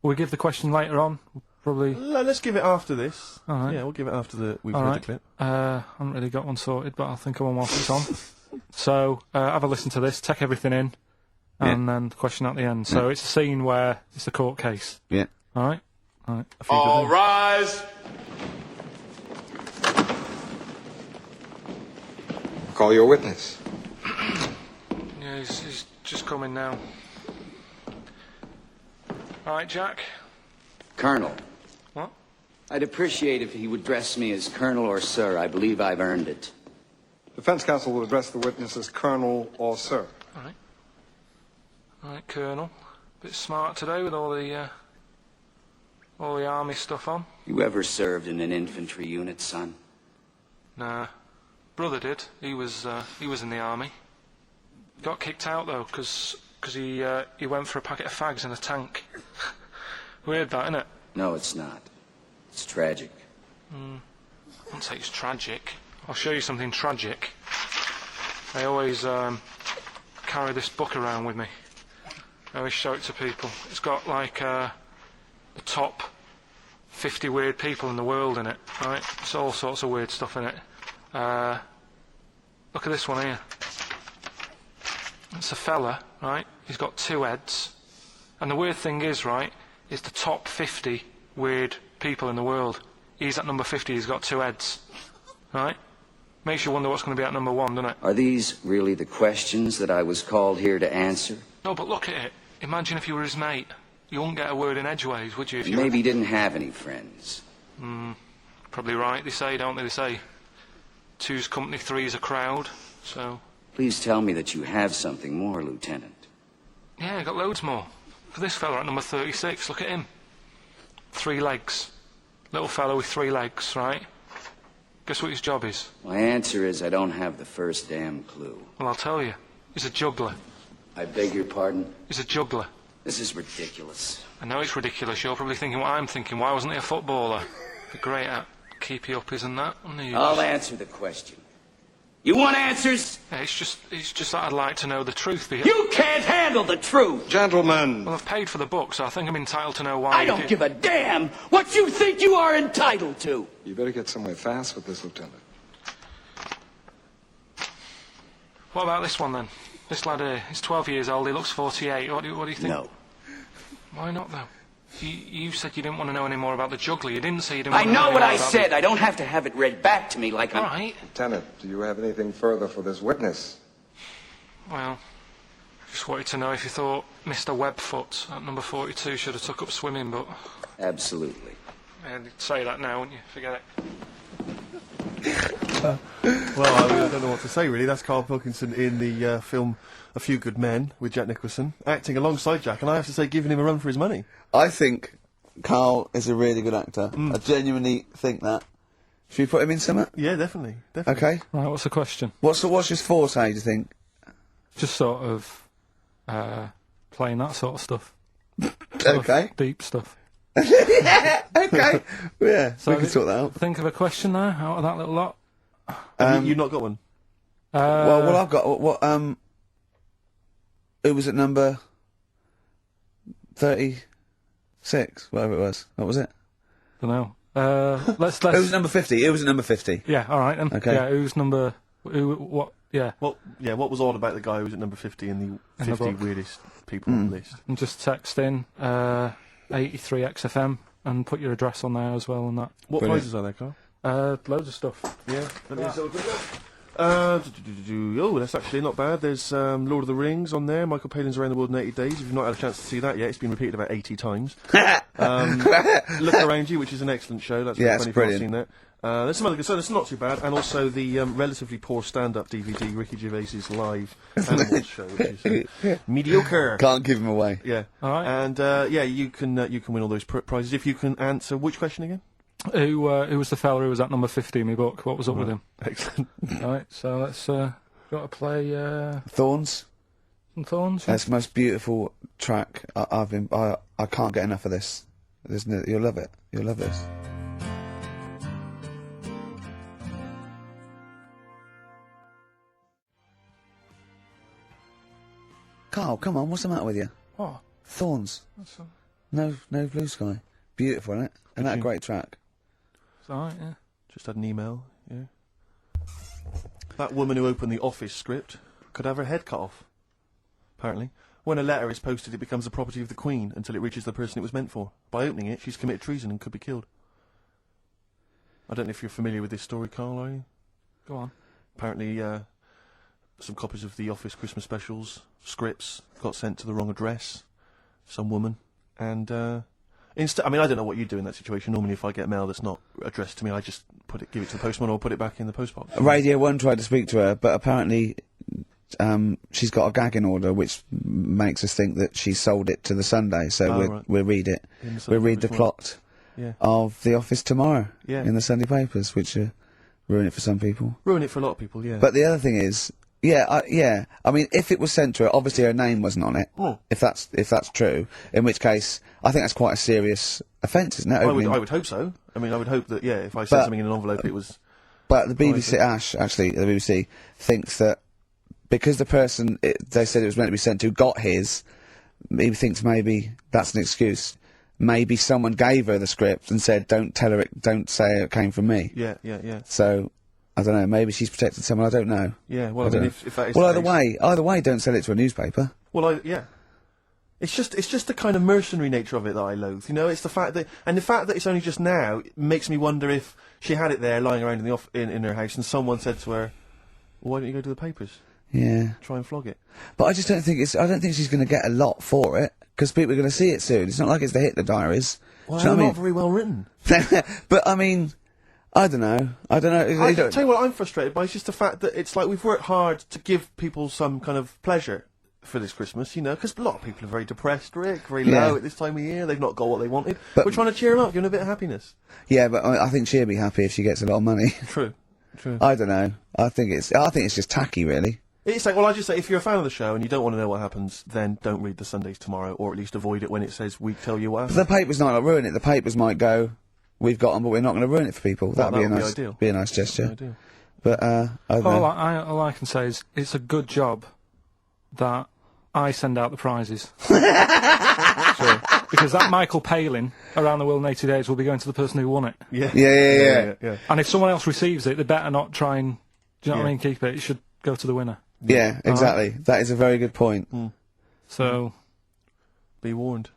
we give the question later on. Probably. Let's give it after this. All right. Yeah, we'll give it after we've All heard right. the clip. I haven't really got one sorted, but I'll think of one whilst it's on. So have a listen to this, take everything in, and then the question at the end. So it's a scene where it's a court case. Yeah. All right. All right. A Few All Good Men. rise. Call your witness. Yeah, he's just coming now. All right, Jack. Colonel. What? I'd appreciate if he would address me as Colonel or Sir. I believe I've earned it. Defense counsel will address the witness as Colonel or Sir. All right. All right, Colonel. Bit smart today with all the army stuff on. You ever served in an infantry unit, son? Nah. Brother did. He was in the army. Got kicked out though, because he went for a packet of fags in a tank. Weird that, innit? No, it's not. It's tragic. I wouldn't say it's tragic. I'll show you something tragic. I always carry this book around with me. I always show it to people. It's got like the top 50 weird people in the world in it, right? It's all sorts of weird stuff in it. Look at this one here. It's a fella, right? He's got 2 heads. And the weird thing is, right, is the top 50 weird people in the world. He's at number 50, he's got 2 heads. Right? Makes you wonder what's going to be at number 1, doesn't it? Are these really the questions that I was called here to answer? No, but look at it. Imagine if you were his mate. You wouldn't get a word in edgeways, would you? If you Maybe he didn't have any friends. Probably right, they say, don't they? They say 2's company, 3's a crowd. So, Please tell me that you have something more, Lieutenant. yeah, I got loads more. For this fella at number 36, look at him. 3 legs. Little fella with 3 legs, right? Guess what his job is? My answer is I don't have the first damn clue. Well, I'll tell you. He's a juggler. I beg your pardon? He's a juggler. This is ridiculous. I know it's ridiculous. You're probably thinking what I'm thinking. Why wasn't he a footballer? Be great at keepy uppies and that. I'll answer the question. You want answers? Yeah, it's just that I'd like to know the truth. You can't handle the truth! Gentlemen. Well, I've paid for the book, so I think I'm entitled to know why. I don't give a damn what you think you are entitled to! You better get somewhere fast with this, Lieutenant. What about this one then? This lad here, he's 12 years old. He looks 48. What do you think? No. Why not though? You said you didn't want to know any more about the juggler. You didn't say you didn't I want to know know any what more I about said. I don't have to have it read back to me like I'm... All right. Lieutenant, do you have anything further for this witness? Well, just wanted to know if you thought Mr. Webfoot at number 42 should have took up swimming, but... Absolutely. Yeah, you'd say that now, wouldn't you? Forget it. Well, I don't know what to say, really. That's Karl Pilkington in the film A Few Good Men with Jack Nicholson, acting alongside Jack, and I have to say, giving him a run for his money. I think Karl is a really good actor. I genuinely think that. Should we put him in something? Yeah, definitely. Okay. Right, what's the question? What's his forte, do you think? Just sort of playing that sort of stuff. Sort Okay. of deep stuff. Okay. Yeah, So we can sort that out. Think of a question now out of that little lot. Have you not got one? Well, I've got it was at number 36, whatever it was. What was it? Don't know. Let's. It was number 50. It was at number 50. Yeah. All right. Then. Okay. Yeah. Who's number? Who? What? Yeah. Well, yeah, what was odd about the guy who was at number 50 in the In the 50 book. weirdest people on the list? And just text in 83 XFM and put your address on there as well and that. What Brilliant. prizes are there, Carl? Loads of stuff. Yeah. Let me just have a quick look. Oh, that's actually not bad. There's Lord of the Rings on there. Michael Palin's Around the World in 80 Days. If you've not had a chance to see that yet, it's been repeated about 80 times. Look Around You, which is an excellent show. That's Yeah, funny it's if you've not brilliant. seen that. There's some other good stuff. It's not too bad. And also the relatively poor stand-up DVD, Ricky Gervais's live Animals show, which is mediocre. Can't give him away. Yeah. All right. And yeah, you can win all those prizes if you can answer which question again? Who was the fella who was at number 50 in my book? What was up with him? Excellent. All right. So let's got to play Thorns. some Thorns. That's the most beautiful track I can't get enough of this. You'll love it. You'll love this. Carl, come on, what's the matter with you? What? Thorns. That's No blue sky. Beautiful, isn't it? And that tune. great track. it's all right. Yeah. Just had an email, yeah. That woman who opened the Office script could have her head cut off. Apparently. When a letter is posted, it becomes the property of the Queen until it reaches the person it was meant for. By opening it, she's committed treason and could be killed. I don't know if you're familiar with this story, Carl, are you? Go on. Apparently, some copies of the Office Christmas specials, scripts, got sent to the wrong address. Some woman. And, I mean, I don't know what you do in that situation. Normally, if I get mail that's not addressed to me, I just give it to the postman or put it back in the postbox. Radio 1 tried to speak to her, but apparently she's got a gagging order, which makes us think that she sold it to the Sunday. So Right. we'll read it. In the We'll Sunday read the papers plot Yeah. of The Office tomorrow Yeah. in the Sunday papers, which ruin it for some people. Ruin it for a lot of people, yeah. But the other thing is, I mean, if it was sent to her, obviously her name wasn't on it. Oh. If that's true, in which case, I think that's quite a serious offence, isn't it? I Opening- would hope so. I mean, I would hope that, yeah, if I sent But- something in an envelope, it was... But the BBC, the BBC thinks that because the person they said it was meant to be sent to got his, he thinks maybe that's an excuse. Maybe someone gave her the script and said, "Don't tell her, don't say it came from me." Yeah, yeah, yeah. So, I don't know. Maybe she's protected someone. I don't know. Yeah, well, I I mean, don't if that is Well, the case- either way, don't sell it to a newspaper. Well, yeah. It's just the kind of mercenary nature of it that I loathe. You know, it's the fact that it's only just now makes me wonder if she had it there lying around in her house and someone said to her, well, "Why don't you go to the papers? Yeah, Try and flog it." but I just don't think I don't think she's going to get a lot for it because people are going to see it soon. It's not like it's the Hitler Diaries. Well, Do you know they're what not very well written. I mean? But I mean, I don't know. I You don't- tell you what I'm frustrated by. It's just the fact that it's like we've worked hard to give people some kind of pleasure for this Christmas, you know, because a lot of people are very depressed, Rick, very Yeah. low at this time of year. They've not got what they wanted. But- We're trying to cheer them up, give them a bit of happiness. Yeah, but I think she'll be happy if she gets a lot of money. True. I don't know. I think it's just tacky, really. It's like, well, I just say, if you're a fan of the show and you don't want to know what happens, then don't read the Sundays tomorrow, or at least avoid it when it says we tell you what But happens. the papers might not ruin it. The papers might go, "We've got them, but we're not going to ruin it for people." Well, That'd that would be nice, ideal. be a nice gesture. Ideal. But I don't know. All I can say is it's a good job that I send out the prizes. Because that Michael Palin Around the World in 80 Days will be going to the person who won it. Yeah. Yeah. And if someone else receives it, they better not try and, do you know what I Yeah. mean, keep it. It should go to the winner. Yeah, exactly. That is a very good point. So, Be warned.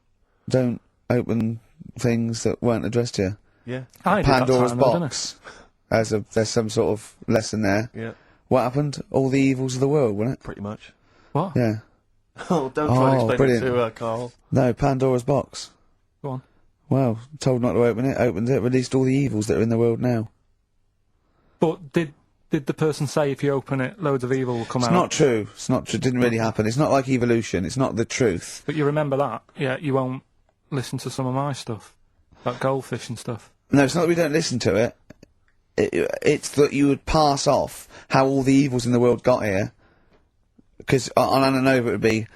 Don't open things that weren't addressed to you. Yeah. I did Pandora's that time, though, didn't box. There's some sort of lesson there. Yeah. What happened? All the evils of the world, wasn't it? Pretty much. I? What? Yeah. Oh, don't try and explain brilliant. it to Carl. No, Pandora's box. Go on. Well, told not to open it, opened it, released all the evils that are in the world now. But did the person say if you open it, loads of evil will come out? It's not true. It's not true. It didn't really happen. It's not like evolution. It's not the truth. But you remember that? Yeah, you won't listen to some of my stuff. Like goldfish and stuff. No, it's not that we don't listen to it. It's that you would pass off how all the evils in the world got here. Because on Ananova it would be,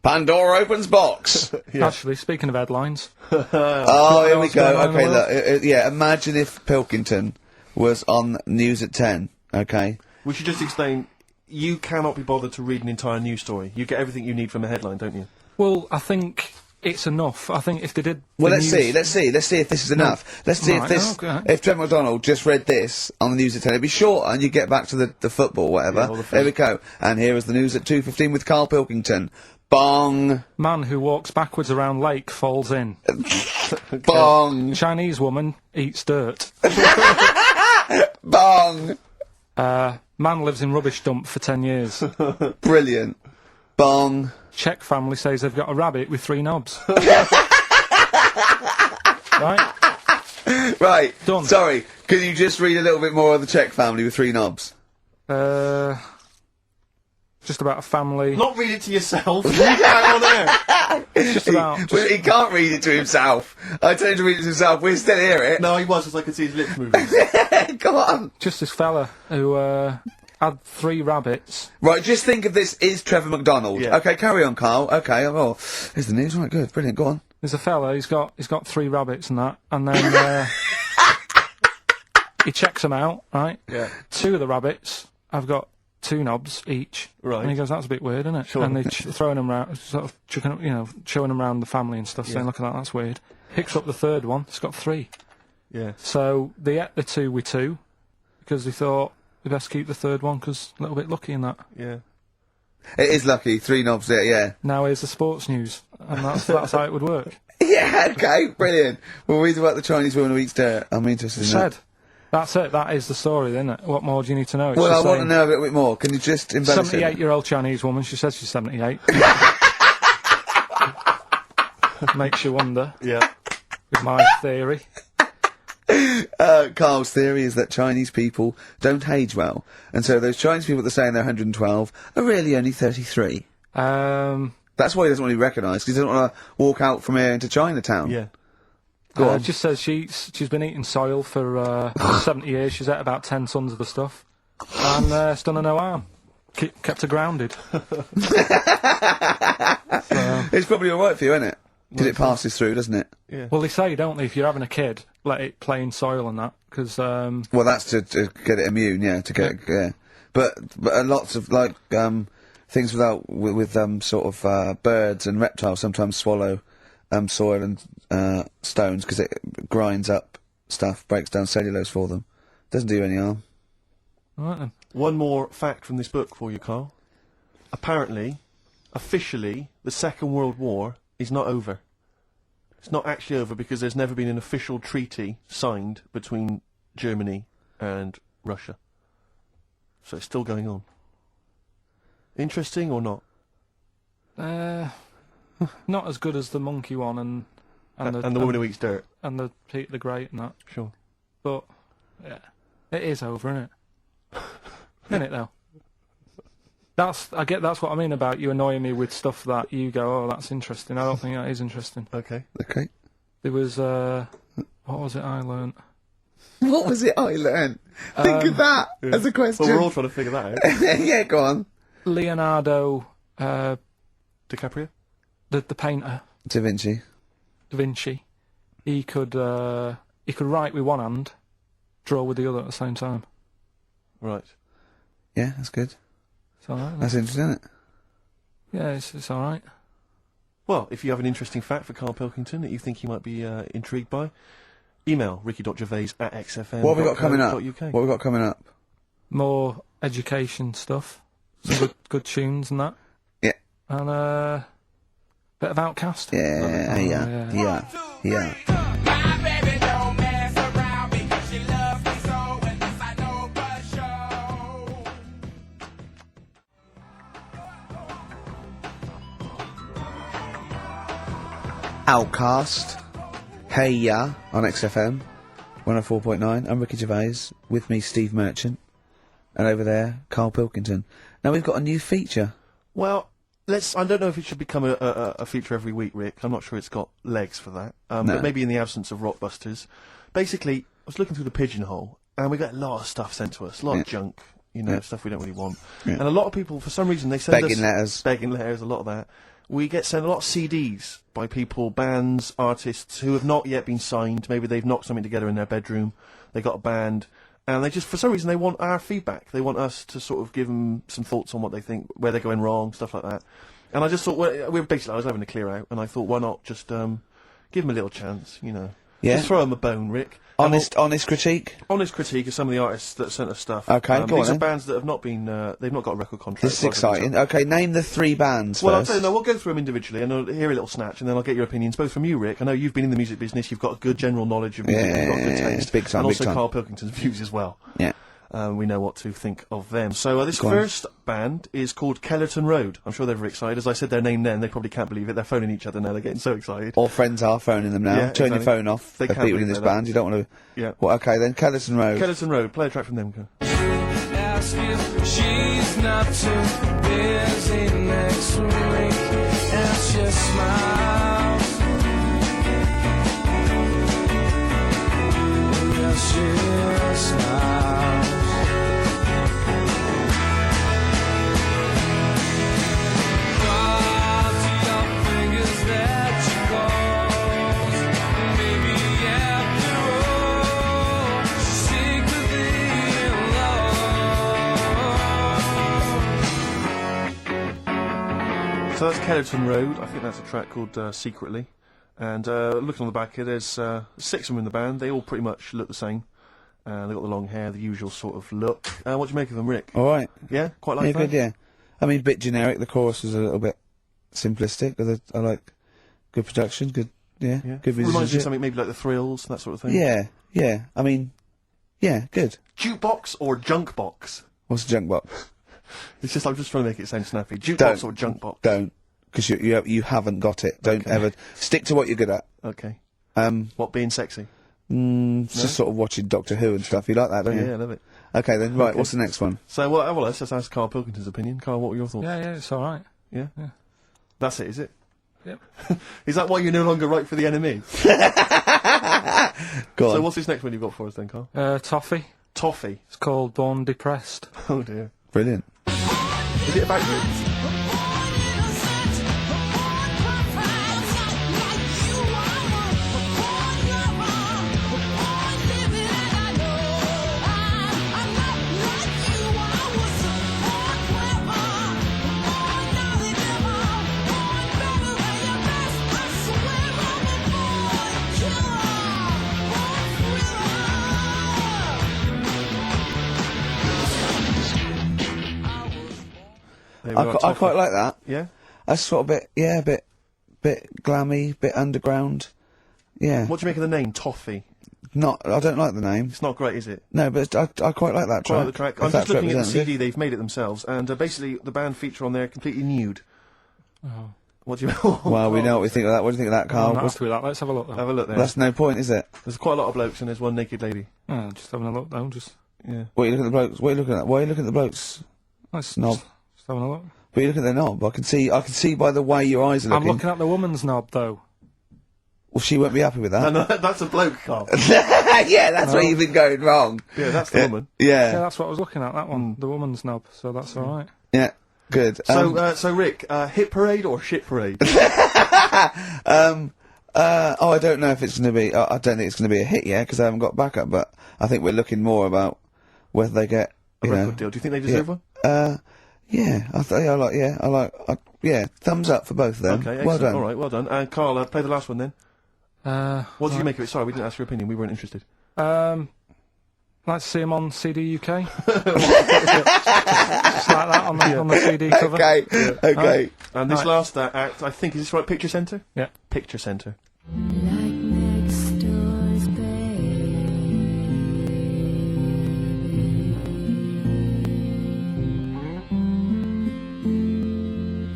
Pandora opens box. Actually, speaking of headlines, Oh, here we else going go. on in the Okay, world? look. Yeah, imagine if Pilkington was on News at 10, okay? We should just explain, you cannot be bothered to read an entire news story. You get everything you need from a headline, don't you? well, I think it's enough. I think if they did... Well, the let's news- see if this is enough. Let's see Right, okay. if Trent McDonald just read this on the News at 10, it'd be shorter and you get back to the football, whatever. Yeah, well, the There we go. And here is the news at 2:15 with Karl Pilkington. Bong! Man who walks backwards around lake falls in. Bong! Chinese woman eats dirt. Bong! Man lives in rubbish dump for 10 years. Brilliant. Bong! Czech family says they've got a rabbit with 3 knobs. Right? Right. Done. Sorry, can you just read a little bit more of the Czech family with 3 knobs? Just about a family. Not read it to yourself. Read it out on air. Just about. Well, he can't read it to himself. I told him to read it to himself. We still hear it. No, he was, because I could see his lips moving. Come on. Just this fella who had 3 rabbits. Right, just think of this is Trevor McDonald. Yeah. Okay, carry on, Carl. Okay, oh, here's the news. Right, good, brilliant. Go on. There's a fella. He's got 3 rabbits and that, and then he checks them out. Right. Yeah. 2 of the rabbits have got 2 knobs each. Right. And he goes, "That's a bit weird, isn't it?" Sure. And they throwing them around, sort of chucking, showing them around the family and stuff, saying, "Look at that, that's weird." Picks up the 3rd one. It's got 3. Yeah. So they ate the 2 with 2 because they thought they best keep the 3rd one because a little bit lucky in that. Yeah. It is lucky. 3 knobs there, yeah. Now here's the sports news, and that's how it would work. Yeah, okay, brilliant. We'll read about the Chinese woman who eats dirt. I'm interested in that. Said. That's it. That is the story, isn't it? What more do you need to know? It's Well, I just want to saying, know a little bit more. Can you just embellish it? 78-year-old Chinese woman. She says she's 78. Makes you wonder. Yeah. With my theory. Carl's theory is that Chinese people don't age well, and so those Chinese people that are saying they're 112 are really only 33. That's why he doesn't want to be recognised, because he doesn't want to walk out from here into Chinatown. Yeah. Go on. It just says she's been eating soil for 70 years. She's ate about 10 tons of the stuff, and it's done her no harm. Kept her grounded. It's probably alright for you, isn't it? Because it passes through, doesn't it? Yeah. Well, they say, don't they, if you're having a kid, let it play in soil and that, because Well, that's to get it immune, yeah, to get it, yeah. But lots of, like, things with sort of, birds and reptiles sometimes swallow, soil and, stones, because it grinds up stuff, breaks down cellulose for them. Doesn't do you any harm. right then. One more fact from this book for you, Carl. Apparently, officially, the Second World War is not over. It's not actually over because there's never been an official treaty signed between Germany and Russia. So it's still going on. Interesting or not? Not as good as the monkey one and And the woman who eats dirt. and the Pete the Great and that. Sure. But yeah, it is over, isn't it? Isn't it though? That's what I mean about you annoying me with stuff that you go, oh, that's interesting. I don't think that is interesting. Okay. Okay. There was what was it I learnt? What was it I learned? Think of that as a question. Well, we're all trying to figure that out. Yeah, go on. Leonardo, DiCaprio? the painter, Da Vinci. Da Vinci. He could write with one hand, draw with the other at the same time. Right. Yeah, that's good. It's all right. That's interesting, isn't it? Yeah, it's all right. Well, if you have an interesting fact for Karl Pilkington that you think you might be intrigued by, email ricky.gervais@xfm. What have we got coming up? What have we got coming up? More education stuff, some good tunes and that. Yeah. And a Bit of Outcast? Yeah, yeah. My baby don't mess around because she loves me so, and this I know for sure. Outcast. Hey Ya on XFM 104.9. I'm Ricky Gervais. With me, Steve Merchant. And over there, Karl Pilkington. Now we've got a new feature. Well, I don't know if it should become a feature every week, Rick. I'm not sure it's got legs for that. No. But maybe in the absence of Rockbusters. Basically, I was looking through the pigeonhole, and we got a lot of stuff sent to us. A lot of junk, stuff we don't really want. Yeah. And a lot of people, for some reason, they send Begging letters. Begging letters, a lot of that. We get sent a lot of CDs by people, bands, artists, who have not yet been signed. Maybe they've knocked something together in their bedroom. They got a band. And they just, for some reason, they want our feedback. They want us to sort of give them some thoughts on what they think, where they're going wrong, stuff like that. And I just thought, I was having a clear out, and I thought, why not just give them a little chance, Yeah. Just throw them a bone, Rick. Honest critique. Honest critique of some of the artists that sent us stuff. Okay, go on These are then. bands that have not been, they've not got a record contract. This is exciting. Okay, name the 3 bands Well, I'll first. tell you, no, we'll go through them individually, and I'll hear a little snatch, and then I'll get your opinions, both from you, Rick. I know you've been in the music business, you've got a good general knowledge of music, you've got good taste. big time, and big also time. Karl Pilkington's views as well. Yeah. We know what to think of them. So this Go on. first band is called Kellerton Road. I'm sure they're very excited. As I said their name then, they probably can't believe it. They're phoning each other now, they're getting so excited. All friends are phoning them now. Yeah, Turn your exactly. phone off. They If can't people in believe this they're band, you don't want to... Yeah. Well, okay, then, Kellerton Road. Kellerton Road, play a track from them. Go. Ask if she's not too busy next week, and she smiles. Yeah, she smiles. Cross your fingers that she calls. Maybe after all, she's secretly in love. So that's Kellerton Road. I think that's a track called Secretly. And looking on the back here, there's 6 of them in the band. They all pretty much look the same. They've got the long hair, the usual sort of look. What do you make of them, Rick? All right. Yeah? Quite like Yeah, that? good, yeah. I mean, a bit generic. The chorus was a little bit simplistic, but I like good production, good Yeah. good Reminds you of musicianship. something maybe like the Thrills, that sort of thing? Yeah. I mean, yeah, good. Jukebox or junk box? What's the junk box? It's just, I'm just trying to make it sound snappy. Jukebox or junk box? Don't, because you haven't got it. Don't Okay. ever stick to what you're good at. Okay. Um, What, being sexy? it's just sort of watching Doctor Who and stuff. You like that, don't you? Yeah, I love it. Okay, then, right. Okay. What's the next one? So, well, let's just ask Karl Pilkington's opinion. Karl, what were your thoughts? Yeah, it's alright. Yeah? Yeah. That's it, is it? Yep. Is that why you're no longer right for the enemy? Go on. So what's this next one you've got for us then, Karl? Toffee. Toffee. It's called Born Depressed. Oh dear. Brilliant. Is it about you? There we I are, quite Toffee. like that. Yeah? That's sort of bit glammy, bit underground. Yeah. What do you make of the name, Toffee? I don't like the name. It's not great, is it? No, but I quite like that track. Quite like the track. If I'm just that's looking at the representative. CD, they've made it themselves, and basically the band feature on there completely nude. Oh. What do you... Well, we know what we think of that. What do you think of that, I'm Karl? not happy with that. Let's have a look, Have then. a look there. That's no point, is it? There's quite a lot of blokes and there's one naked lady. Oh, just having a look, though. Just... Yeah. What are you looking at the blokes? What are you looking at? Why are you looking at the blokes? Let's Knob. just having a look. But you look at their knob. I can see by the way your eyes are I'm looking. looking at the woman's knob, though. Well, she won't be happy with that. No, that's a bloke, Karl. Yeah, that's where you've been going wrong. Yeah, that's the woman. Yeah, Yeah, that's what I was looking at, that one. The woman's knob, so that's alright. yeah, good. So Rick, hit parade or shit parade? I don't know if it's going to be. I don't think it's going to be a hit yet because I haven't got backup. But I think we're looking more about whether they get A record deal. Do you think they deserve one? Yeah, yeah. Thumbs up for both of them. Okay, well excellent. done. All right, well done. And Karl, play the last one then. What did you right. make of it? Sorry, we didn't ask your opinion. We weren't interested. Like to see him on CD UK? Just like that on the CD cover. Okay, okay. And this last act, I think, is this right? Picture Centre? Yeah. Picture Centre. Like next door's babe.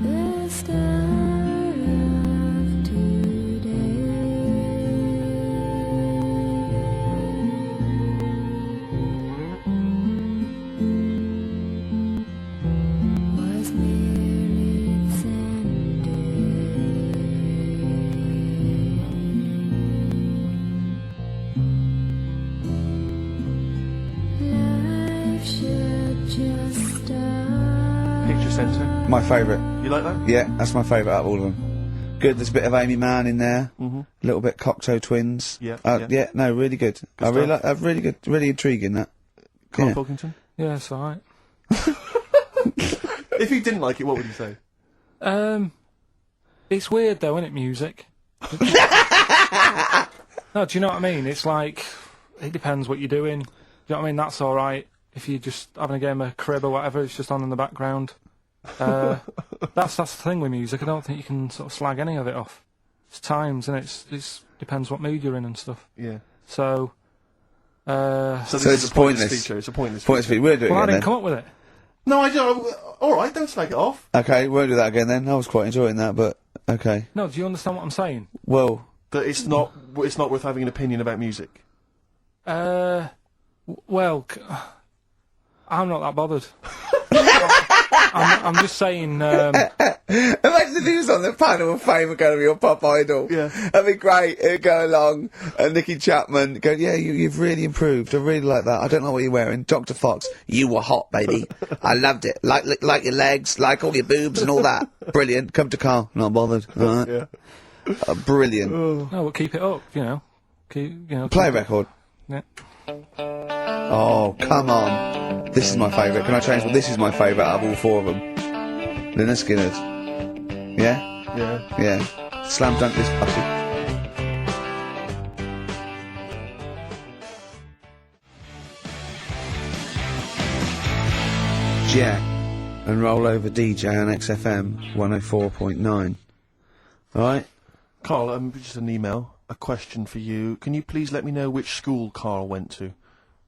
The star of today was near its end. Life should just start. Picture Centre. My favourite. You like that? Yeah, that's my favourite out of all of them. Good, there's a bit of Amy Mann in there. A little bit Cocteau Twins. Yeah, Yeah, no, really good. I really like, really good, really intriguing that. Karl Yeah. Pilkington? Yeah, it's alright. If you didn't like it, what would you say? It's weird though, isn't it, music? No, do you know what I mean? It's like, it depends what you're doing. Do you know what I mean? That's alright. If you're just having a game of crib or whatever, it's just on in the background. That's the thing with music. I don't think you can sort of slag any of it off. It's times, and it's depends what mood you're in and stuff. Yeah. So, So So this it's is a pointless pointless. feature. It's a pointless Pointless feature. feet, we're doing well, I it didn't then. come up with it. No, I don't. All right, don't slag it off. Okay, won't do that again then. I was quite enjoying that, but okay. No, do you understand what I'm saying? Well, That it's not worth having an opinion about music. Well, I'm not that bothered. I'm just saying. imagine if he was on the panel of Fame Academy or Pop Idol. Yeah. That'd be great. It'd go along, and Nicky Chapman go, yeah, you've really improved. I really like that. I don't know what you're wearing. Dr. Fox, you were hot, baby. I loved it. Like your legs, like all your boobs and all that. Brilliant. Come to Carl. Not bothered. All right. Yeah. Brilliant. No, but keep it up. You know, Play a record. Yeah. Oh, come on. This is my favourite. Can I change? Well, this is my favourite out of all four of them. Lynyrd Skynyrd. Yeah? Yeah. Yeah. Slam dunk this puppy. Jack and roll over DJ on XFM 104.9. Alright? Carl, just an email. A question for you. Can you please let me know which school Carl went to?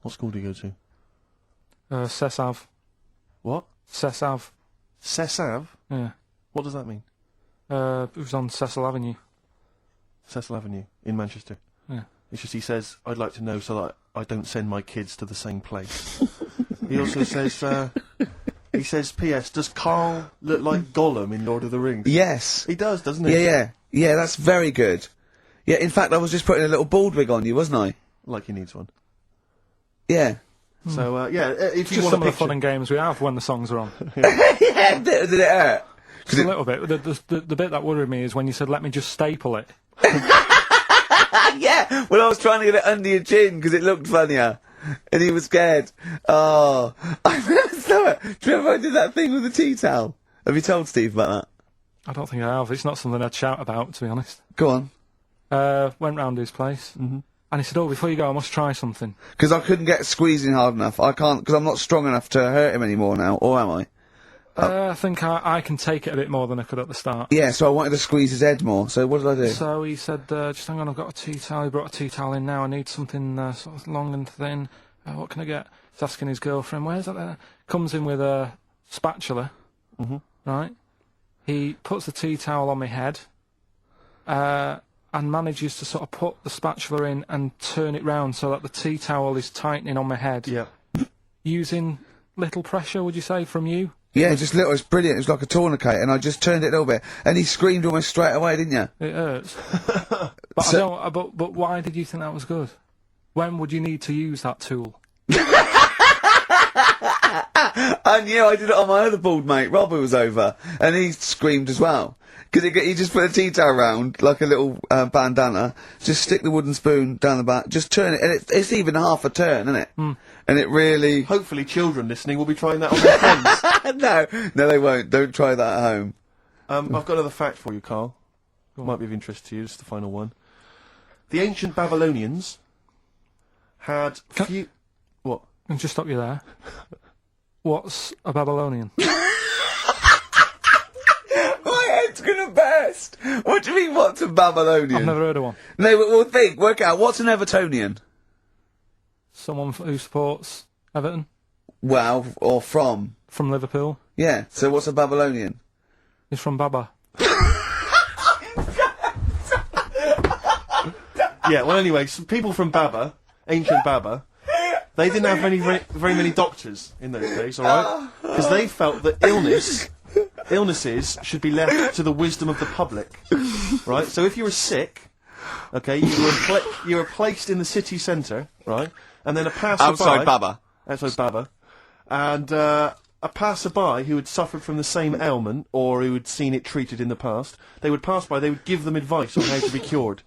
What school did you go to? Cessav. What? Cessav. Cessav? Yeah. What does that mean? It was on Cecil Avenue. Cecil Avenue in Manchester. Yeah. It's just he says, I'd like to know so that I don't send my kids to the same place. He also says, he says, P.S. Does Carl look like Gollum in Lord of the Rings? Yes. He does, doesn't he? Yeah, that's very good. Yeah, in fact, I was just putting a little bald wig on you, wasn't I? Like he needs one. Yeah. So, if you Just want some a of the fun picture... and games we have when the songs are on. Yeah, did it hurt? Just a little bit. The bit that worried me is when you said, let me just staple it. Yeah, well, I was trying to get it under your chin because it looked funnier. And he was scared. Oh. I remember, do you remember I did that thing with the tea towel? Have you told Steve about I don't think I have. It's not something I'd shout about, to be honest. that? Go on. Went round his place. And he said, oh, before you go, I must try something. Because I couldn't get squeezing hard enough. I can't, because I'm not strong enough to hurt him anymore now, or am I? I think I can take it a bit more than I could at the start. Yeah, so I wanted to squeeze his head more. So what did I do? So he said, just hang on, I've got a tea towel. He brought a tea towel in now. I need something sort of long and thin. What can I get? He's asking his girlfriend, where's that there? Comes in with a spatula. Right? He puts the tea towel on my head. And manages to sort of put the spatula in and turn it round so that the tea towel is tightening on my head. Yeah. Using little pressure, would you say, from you? Yeah, just little. It's brilliant. It was like a tourniquet, and I just turned it a little bit, and he screamed almost straight away, didn't you? It hurts. But So- I don't. But why did you think that was good? When would you need to use that tool? I knew. I did it on my other bald mate, Rob, who was over, and he screamed as well. Because he just put a tea towel around, like a little bandana, just stick the wooden spoon down the back, just turn it, and it's even half a turn, isn't it? And it really... Hopefully children listening will be trying that on their friends. No, they won't. Don't try that at home. I've got another fact for you, Carl. Might be of interest to you. It's the final one. The ancient Babylonians had few... What? I'll just stop you there. What's a Babylonian? My head's gonna burst. What do you mean, what's a Babylonian? I've never heard of one. No, but we'll think. Work out. What's an Evertonian? Someone who supports Everton Well, or from. from Liverpool. Yeah, so what's a Babylonian? He's from Baba. Yeah, well, anyway, some people from Baba, ancient Baba, they didn't have very many doctors in those days, alright? Because they felt that illnesses should be left to the wisdom of the public, right? So if you were sick, okay, you were placed in the city centre, right? And then a passerby... Outside Baba. Outside Baba. And a passerby who had suffered from the same ailment, or who had seen it treated in the past, they would pass by, they would give them advice on how to be cured.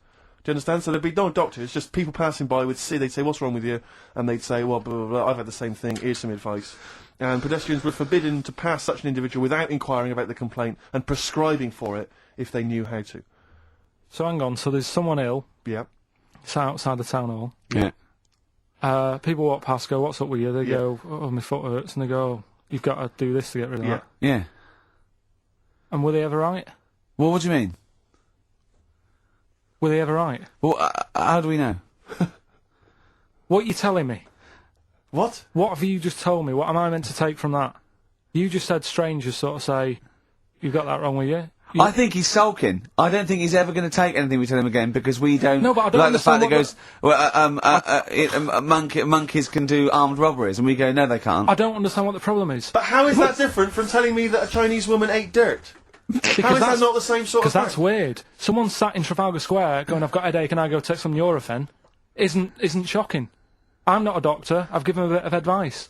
Do you understand? So there'd be no doctors, just people passing by would see, they'd say, what's wrong with you? And they'd say, well, blah, blah, blah, I've had the same thing, here's some advice. And pedestrians were forbidden to pass such an individual without inquiring about the complaint and prescribing for it if they knew how to. So hang on, so there's someone ill. Yeah. It's outside the town hall. Yeah. People walk past, go, what's up with you? They Yeah. go, oh, my foot hurts. And they go, oh, you've got to do this to get rid of Yeah. that. Yeah. And were they ever right? Well, what do you mean? Were they ever right? Well, how do we know? What are you telling me? What? What have you just told me? What am I meant to take from that? You just said strangers sort of say, you've got that wrong with you. I think he's sulking. I don't think he's ever going to take anything we tell him again because we don't. No, but I don't like the fact understand that goes, monkeys can do armed robberies, and we go, no, they can't. I don't understand what the problem is. But how is that different from telling me that a Chinese woman ate dirt? How is that that's- not the same sort of Because thing? that's weird. Someone sat in Trafalgar Square going, I've got a headache and I go take some Nurofen, isn't shocking. I'm not a doctor. I've given a bit of advice.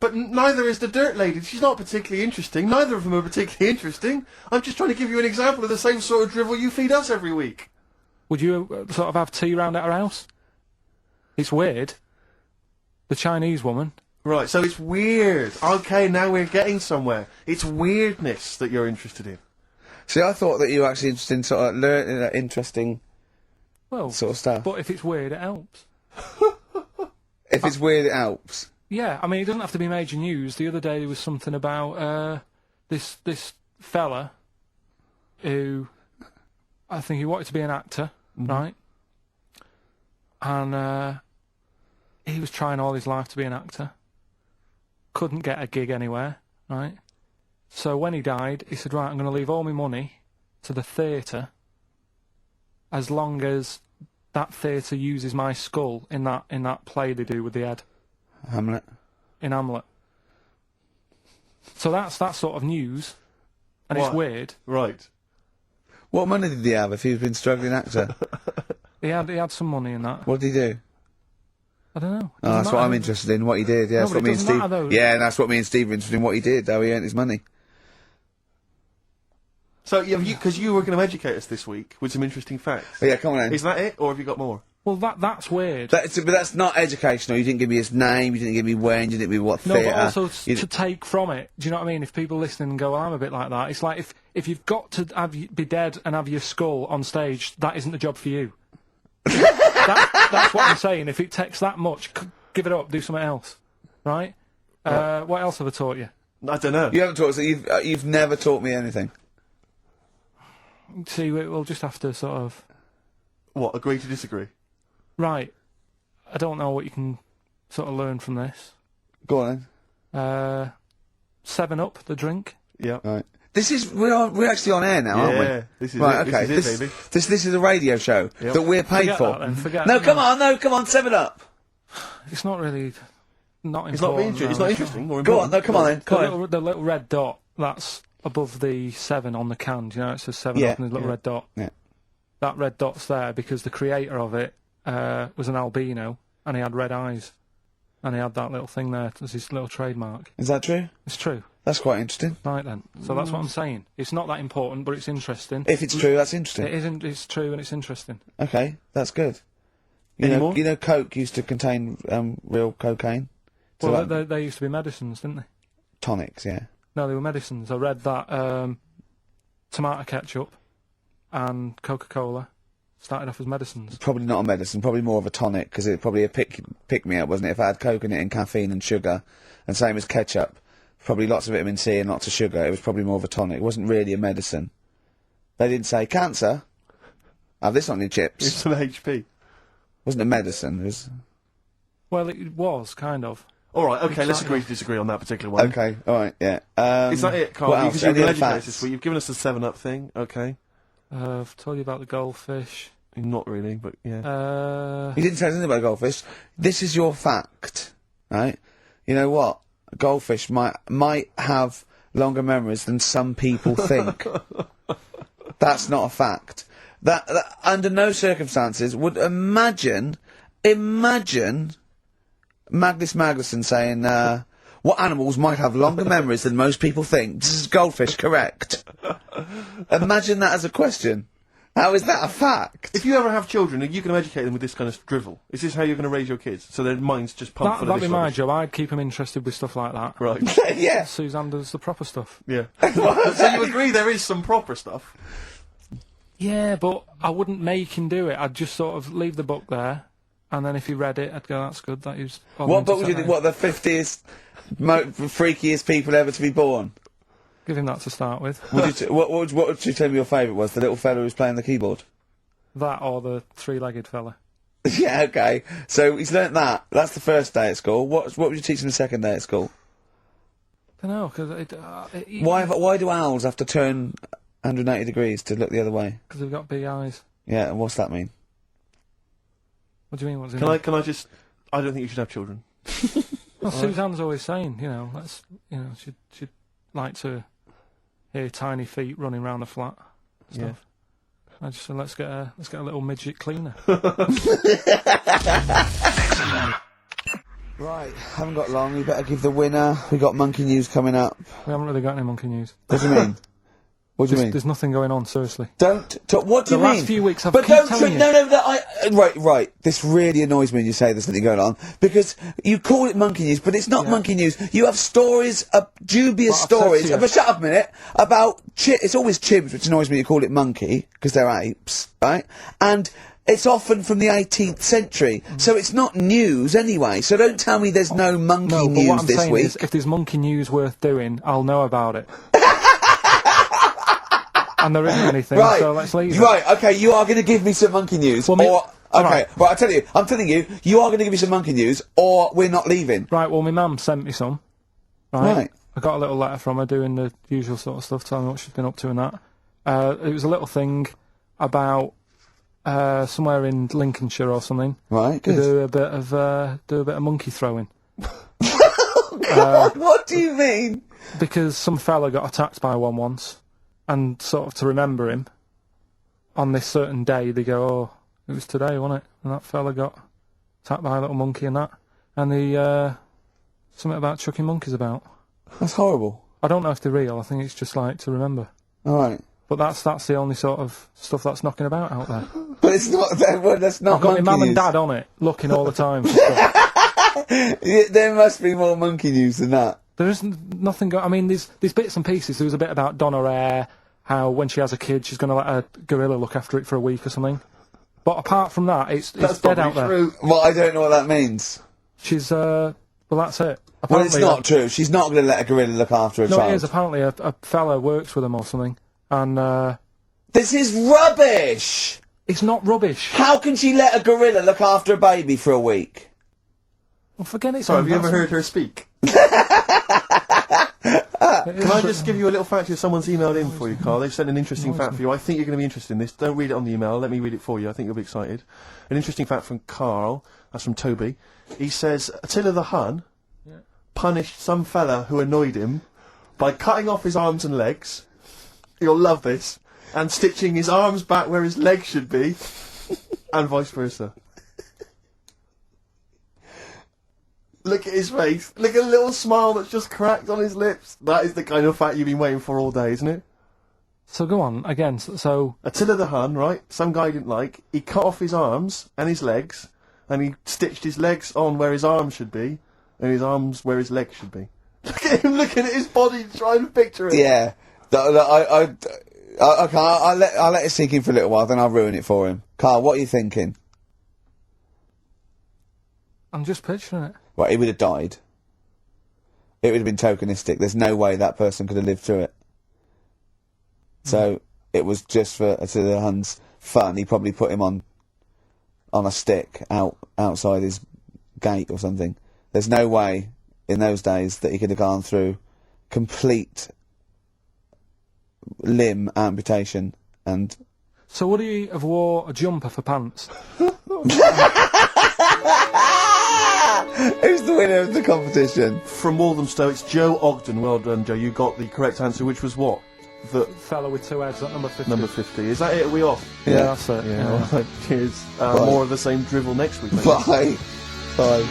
But neither is the dirt lady. She's not particularly interesting. Neither of them are particularly interesting. I'm just trying to give you an example of the same sort of drivel you feed us every week. Would you sort of have tea round at her house? It's weird. The Chinese woman. Right, so it's weird. Okay, now we're getting somewhere. It's weirdness that you're interested in. See, I thought that you were actually interested in sort of interesting Well, sort of stuff. but if it's weird, it helps. If it's weird, it helps. Yeah, I mean, it doesn't have to be major news. The other day there was something about this fella who I think he wanted to be an actor, right? And he was trying all his life to be an actor. Couldn't get a gig anywhere, right? So when he died, he said, right, I'm going to leave all my money to the theatre as long as that theatre uses my skull in that play they do with the head. Hamlet. In Hamlet. So that's that sort of news, and What? it's weird. Right. What money did he have if he's been struggling actor? He had some money in that. What did he do? I don't know. Oh, that's what I'm interested in, what he did. Yeah, No, that's but what it me and doesn't Steve. matter, though. Yeah, that's what me and Steve are interested in, what he did, how he earned his money. So, because you were going to educate us this week with some interesting facts. But yeah, come on then. Is that it, or have you got more? Well, that's weird. But that's not educational. You didn't give me his name, you didn't give me when, you didn't give me what No, theatre. but also You to take from it. Do you know what I mean? If people listening and go, well, I'm a bit like that. It's like if you've got to be dead and have your skull on stage, that isn't the job for you. That's what I'm saying. If it takes that much, give it up. Do something else, right? What else have I taught you? I don't know. You haven't taught us. You've never taught me anything. See, we'll just have to sort of. What, agree to disagree? Right. I don't know what you can sort of learn from this. Go on then. 7-Up, the drink. Yeah. Right. We're actually on air now, aren't we? Yeah, this is Right, it. okay. This is it, baby. This is a radio show Yep. that we're paid Forget for. that then, forget No, that. come on, 7 Up. It's not really. Not It's not, important. it's no, not interesting or Go on, important. no, come on then. Come on. The little red dot, that's above the 7 on the can. Do you know, it says 7 Yeah, up and there's a little red dot. Yeah. That red dot's there because the creator of it was an albino and he had red eyes. And he had that little thing there as his little trademark. Is that true? It's true. That's quite interesting. Right then. So that's what I'm saying. It's not that important, but it's interesting. If it's true, that's interesting. It isn't. It's true and it's interesting. Okay, that's good. Any more? You know, Coke used to contain real cocaine. So Well, like they used to be medicines, didn't they? tonics, yeah. No, they were medicines. I read that tomato ketchup and Coca-Cola started off as medicines. Probably not a medicine, probably more of a tonic, because it probably a pick-me-up, wasn't it? If it had coke in it and caffeine and sugar, and same as ketchup, probably lots of vitamin C and lots of sugar, it was probably more of a tonic. It wasn't really a medicine. They didn't say, cancer, have this on your chips. It's an HP. Wasn't a medicine, it was... Well, it was, kind of. Alright, okay, let's Exactly. agree to disagree on that particular one. Okay, alright, yeah. Is that it, Carl? what else? Because you've Any been other educated facts? this week. You've given us the 7-Up thing, okay. I've told you about the goldfish. Not really, but yeah. You didn't say anything about goldfish. This is your fact, right? You know what? Goldfish might have longer memories than some people think. That's not a fact. That under no circumstances would imagine Magnus Magnuson saying, what animals might have longer memories than most people think? This is goldfish, correct? Imagine that as a question. How is that a fact? If you ever have children, are you going to educate them with this kind of drivel? Is this how you're going to raise your kids? So their minds just pumped full of That'd this be my rubbish? job. I'd keep them interested with stuff like that. Right. Yeah. Suzanne does the proper stuff. Yeah. So you agree there is some proper stuff? Yeah, but I wouldn't make him do it. I'd just sort of leave the book there, and then if he read it, I'd go, that's good, that he was... What book would you think? What, the 50th freakiest people ever to be born? Give him that to start with. What would you tell me your favourite was? The little fella who was playing the keyboard? That or the three-legged fella. Yeah, okay. So he's learnt that. That's the first day at school. What would you teach him the second day at school? I don't know, because Why do owls have to turn 180 degrees to look the other way? Because they've got big eyes. Yeah, and what's that mean? What do you mean? What's it Can mean? I just... I don't think you should have children. Well, Suzanne's always saying, she'd like to hear tiny feet running around the flat. Stuff. Yeah. I just said, let's get a little midget cleaner. Right, haven't got long. You better give the winner. We got monkey news coming up. We haven't really got any monkey news. What do you mean? What do you mean? There's nothing going on, seriously. Don't talk. What do The you mean? last few weeks I've but keep don't telling you. Right. This really annoys me when you say there's something going on because you call it monkey news, but it's not monkey news. You have stories, dubious Well, I've said stories. to you. But shut up a minute about it's always chibs, which annoys me. You call it monkey because they're apes, right? And it's often from the 18th century, so it's not news anyway. So don't tell me there's no monkey No, but news what I'm this saying week. is, if there's monkey news worth doing, I'll know about it. And there isn't anything, Right, so let's leave it. right, okay, you are going to give me some monkey news, Well, or... Okay, right. right, I'm telling you, you are going to give me some monkey news, or we're not leaving. Right, well, my mum sent me some. Right. I got a little letter from her doing the usual sort of stuff, telling me what she's been up to and that. It was a little thing about somewhere in Lincolnshire or something. Right, To good. do a bit of monkey throwing. God, what do you mean? Because some fella got attacked by one once, and sort of to remember him, on this certain day, they go, oh, it was today, wasn't it? And that fella got attacked by a little monkey and that. And the, something about chucking monkeys about. That's horrible. I don't know if they're real, I think it's just like to remember. Alright. But that's the only sort of stuff that's knocking about out there. But it's not, that's not I've got my monkey mum news. and dad on it, looking all the time for stuff. Yeah, there must be more monkey news than that. There isn't nothing. I mean, there's bits and pieces. There was a bit about Donna Eyre, how when she has a kid, she's going to let a gorilla look after it for a week or something. But apart from that, it's dead out there. True. Well, I don't know what that means. She's well, that's it. Well, it's Apparently, not true. She's not going to let a gorilla look after a No, child. it is. Apparently, a fella works with them or something, and This is rubbish! it's not rubbish. How can she let a gorilla look after a baby for a week? Well, forget it. Sorry, have you ever heard her speak? Can I just give you a little fact here? Someone's emailed in for you, Carl. They've sent an interesting fact for you. I think you're going to be interested in this. Don't read it on the email. Let me read it for you. I think you'll be excited. An interesting fact from Carl. That's from Toby. He says, Attila the Hun punished some fella who annoyed him by cutting off his arms and legs. You'll love this. And stitching his arms back where his legs should be. And vice versa. Look at his face. Look at the little smile that's just cracked on his lips. That is the kind of fact you've been waiting for all day, isn't it? So go on again. So Attila the Hun, right? Some guy didn't like. He cut off his arms and his legs, and he stitched his legs on where his arms should be, and his arms where his legs should be. Look at him looking at his body, trying to picture it. Yeah. Okay, I'll let it sink in for a little while, then I'll ruin it for him. Carl, what are you thinking? I'm just picturing it. Well, he would have died. It would have been tokenistic. There's no way that person could have lived through it. So it was just for to the Hun's fun. He probably put him on a stick outside his gate or something. There's no way in those days that he could have gone through complete limb amputation and. So would he have wore a jumper for pants? Who's the winner of the competition? From Walthamstow, it's Joe Ogden. Well done, Joe. You got the correct answer, which was what? The Fella with two heads at number 50. number 50. Is that it? Are we off? Yeah, that's it. Yeah. All right. Cheers. More of the same drivel next week. Maybe. Bye. Bye.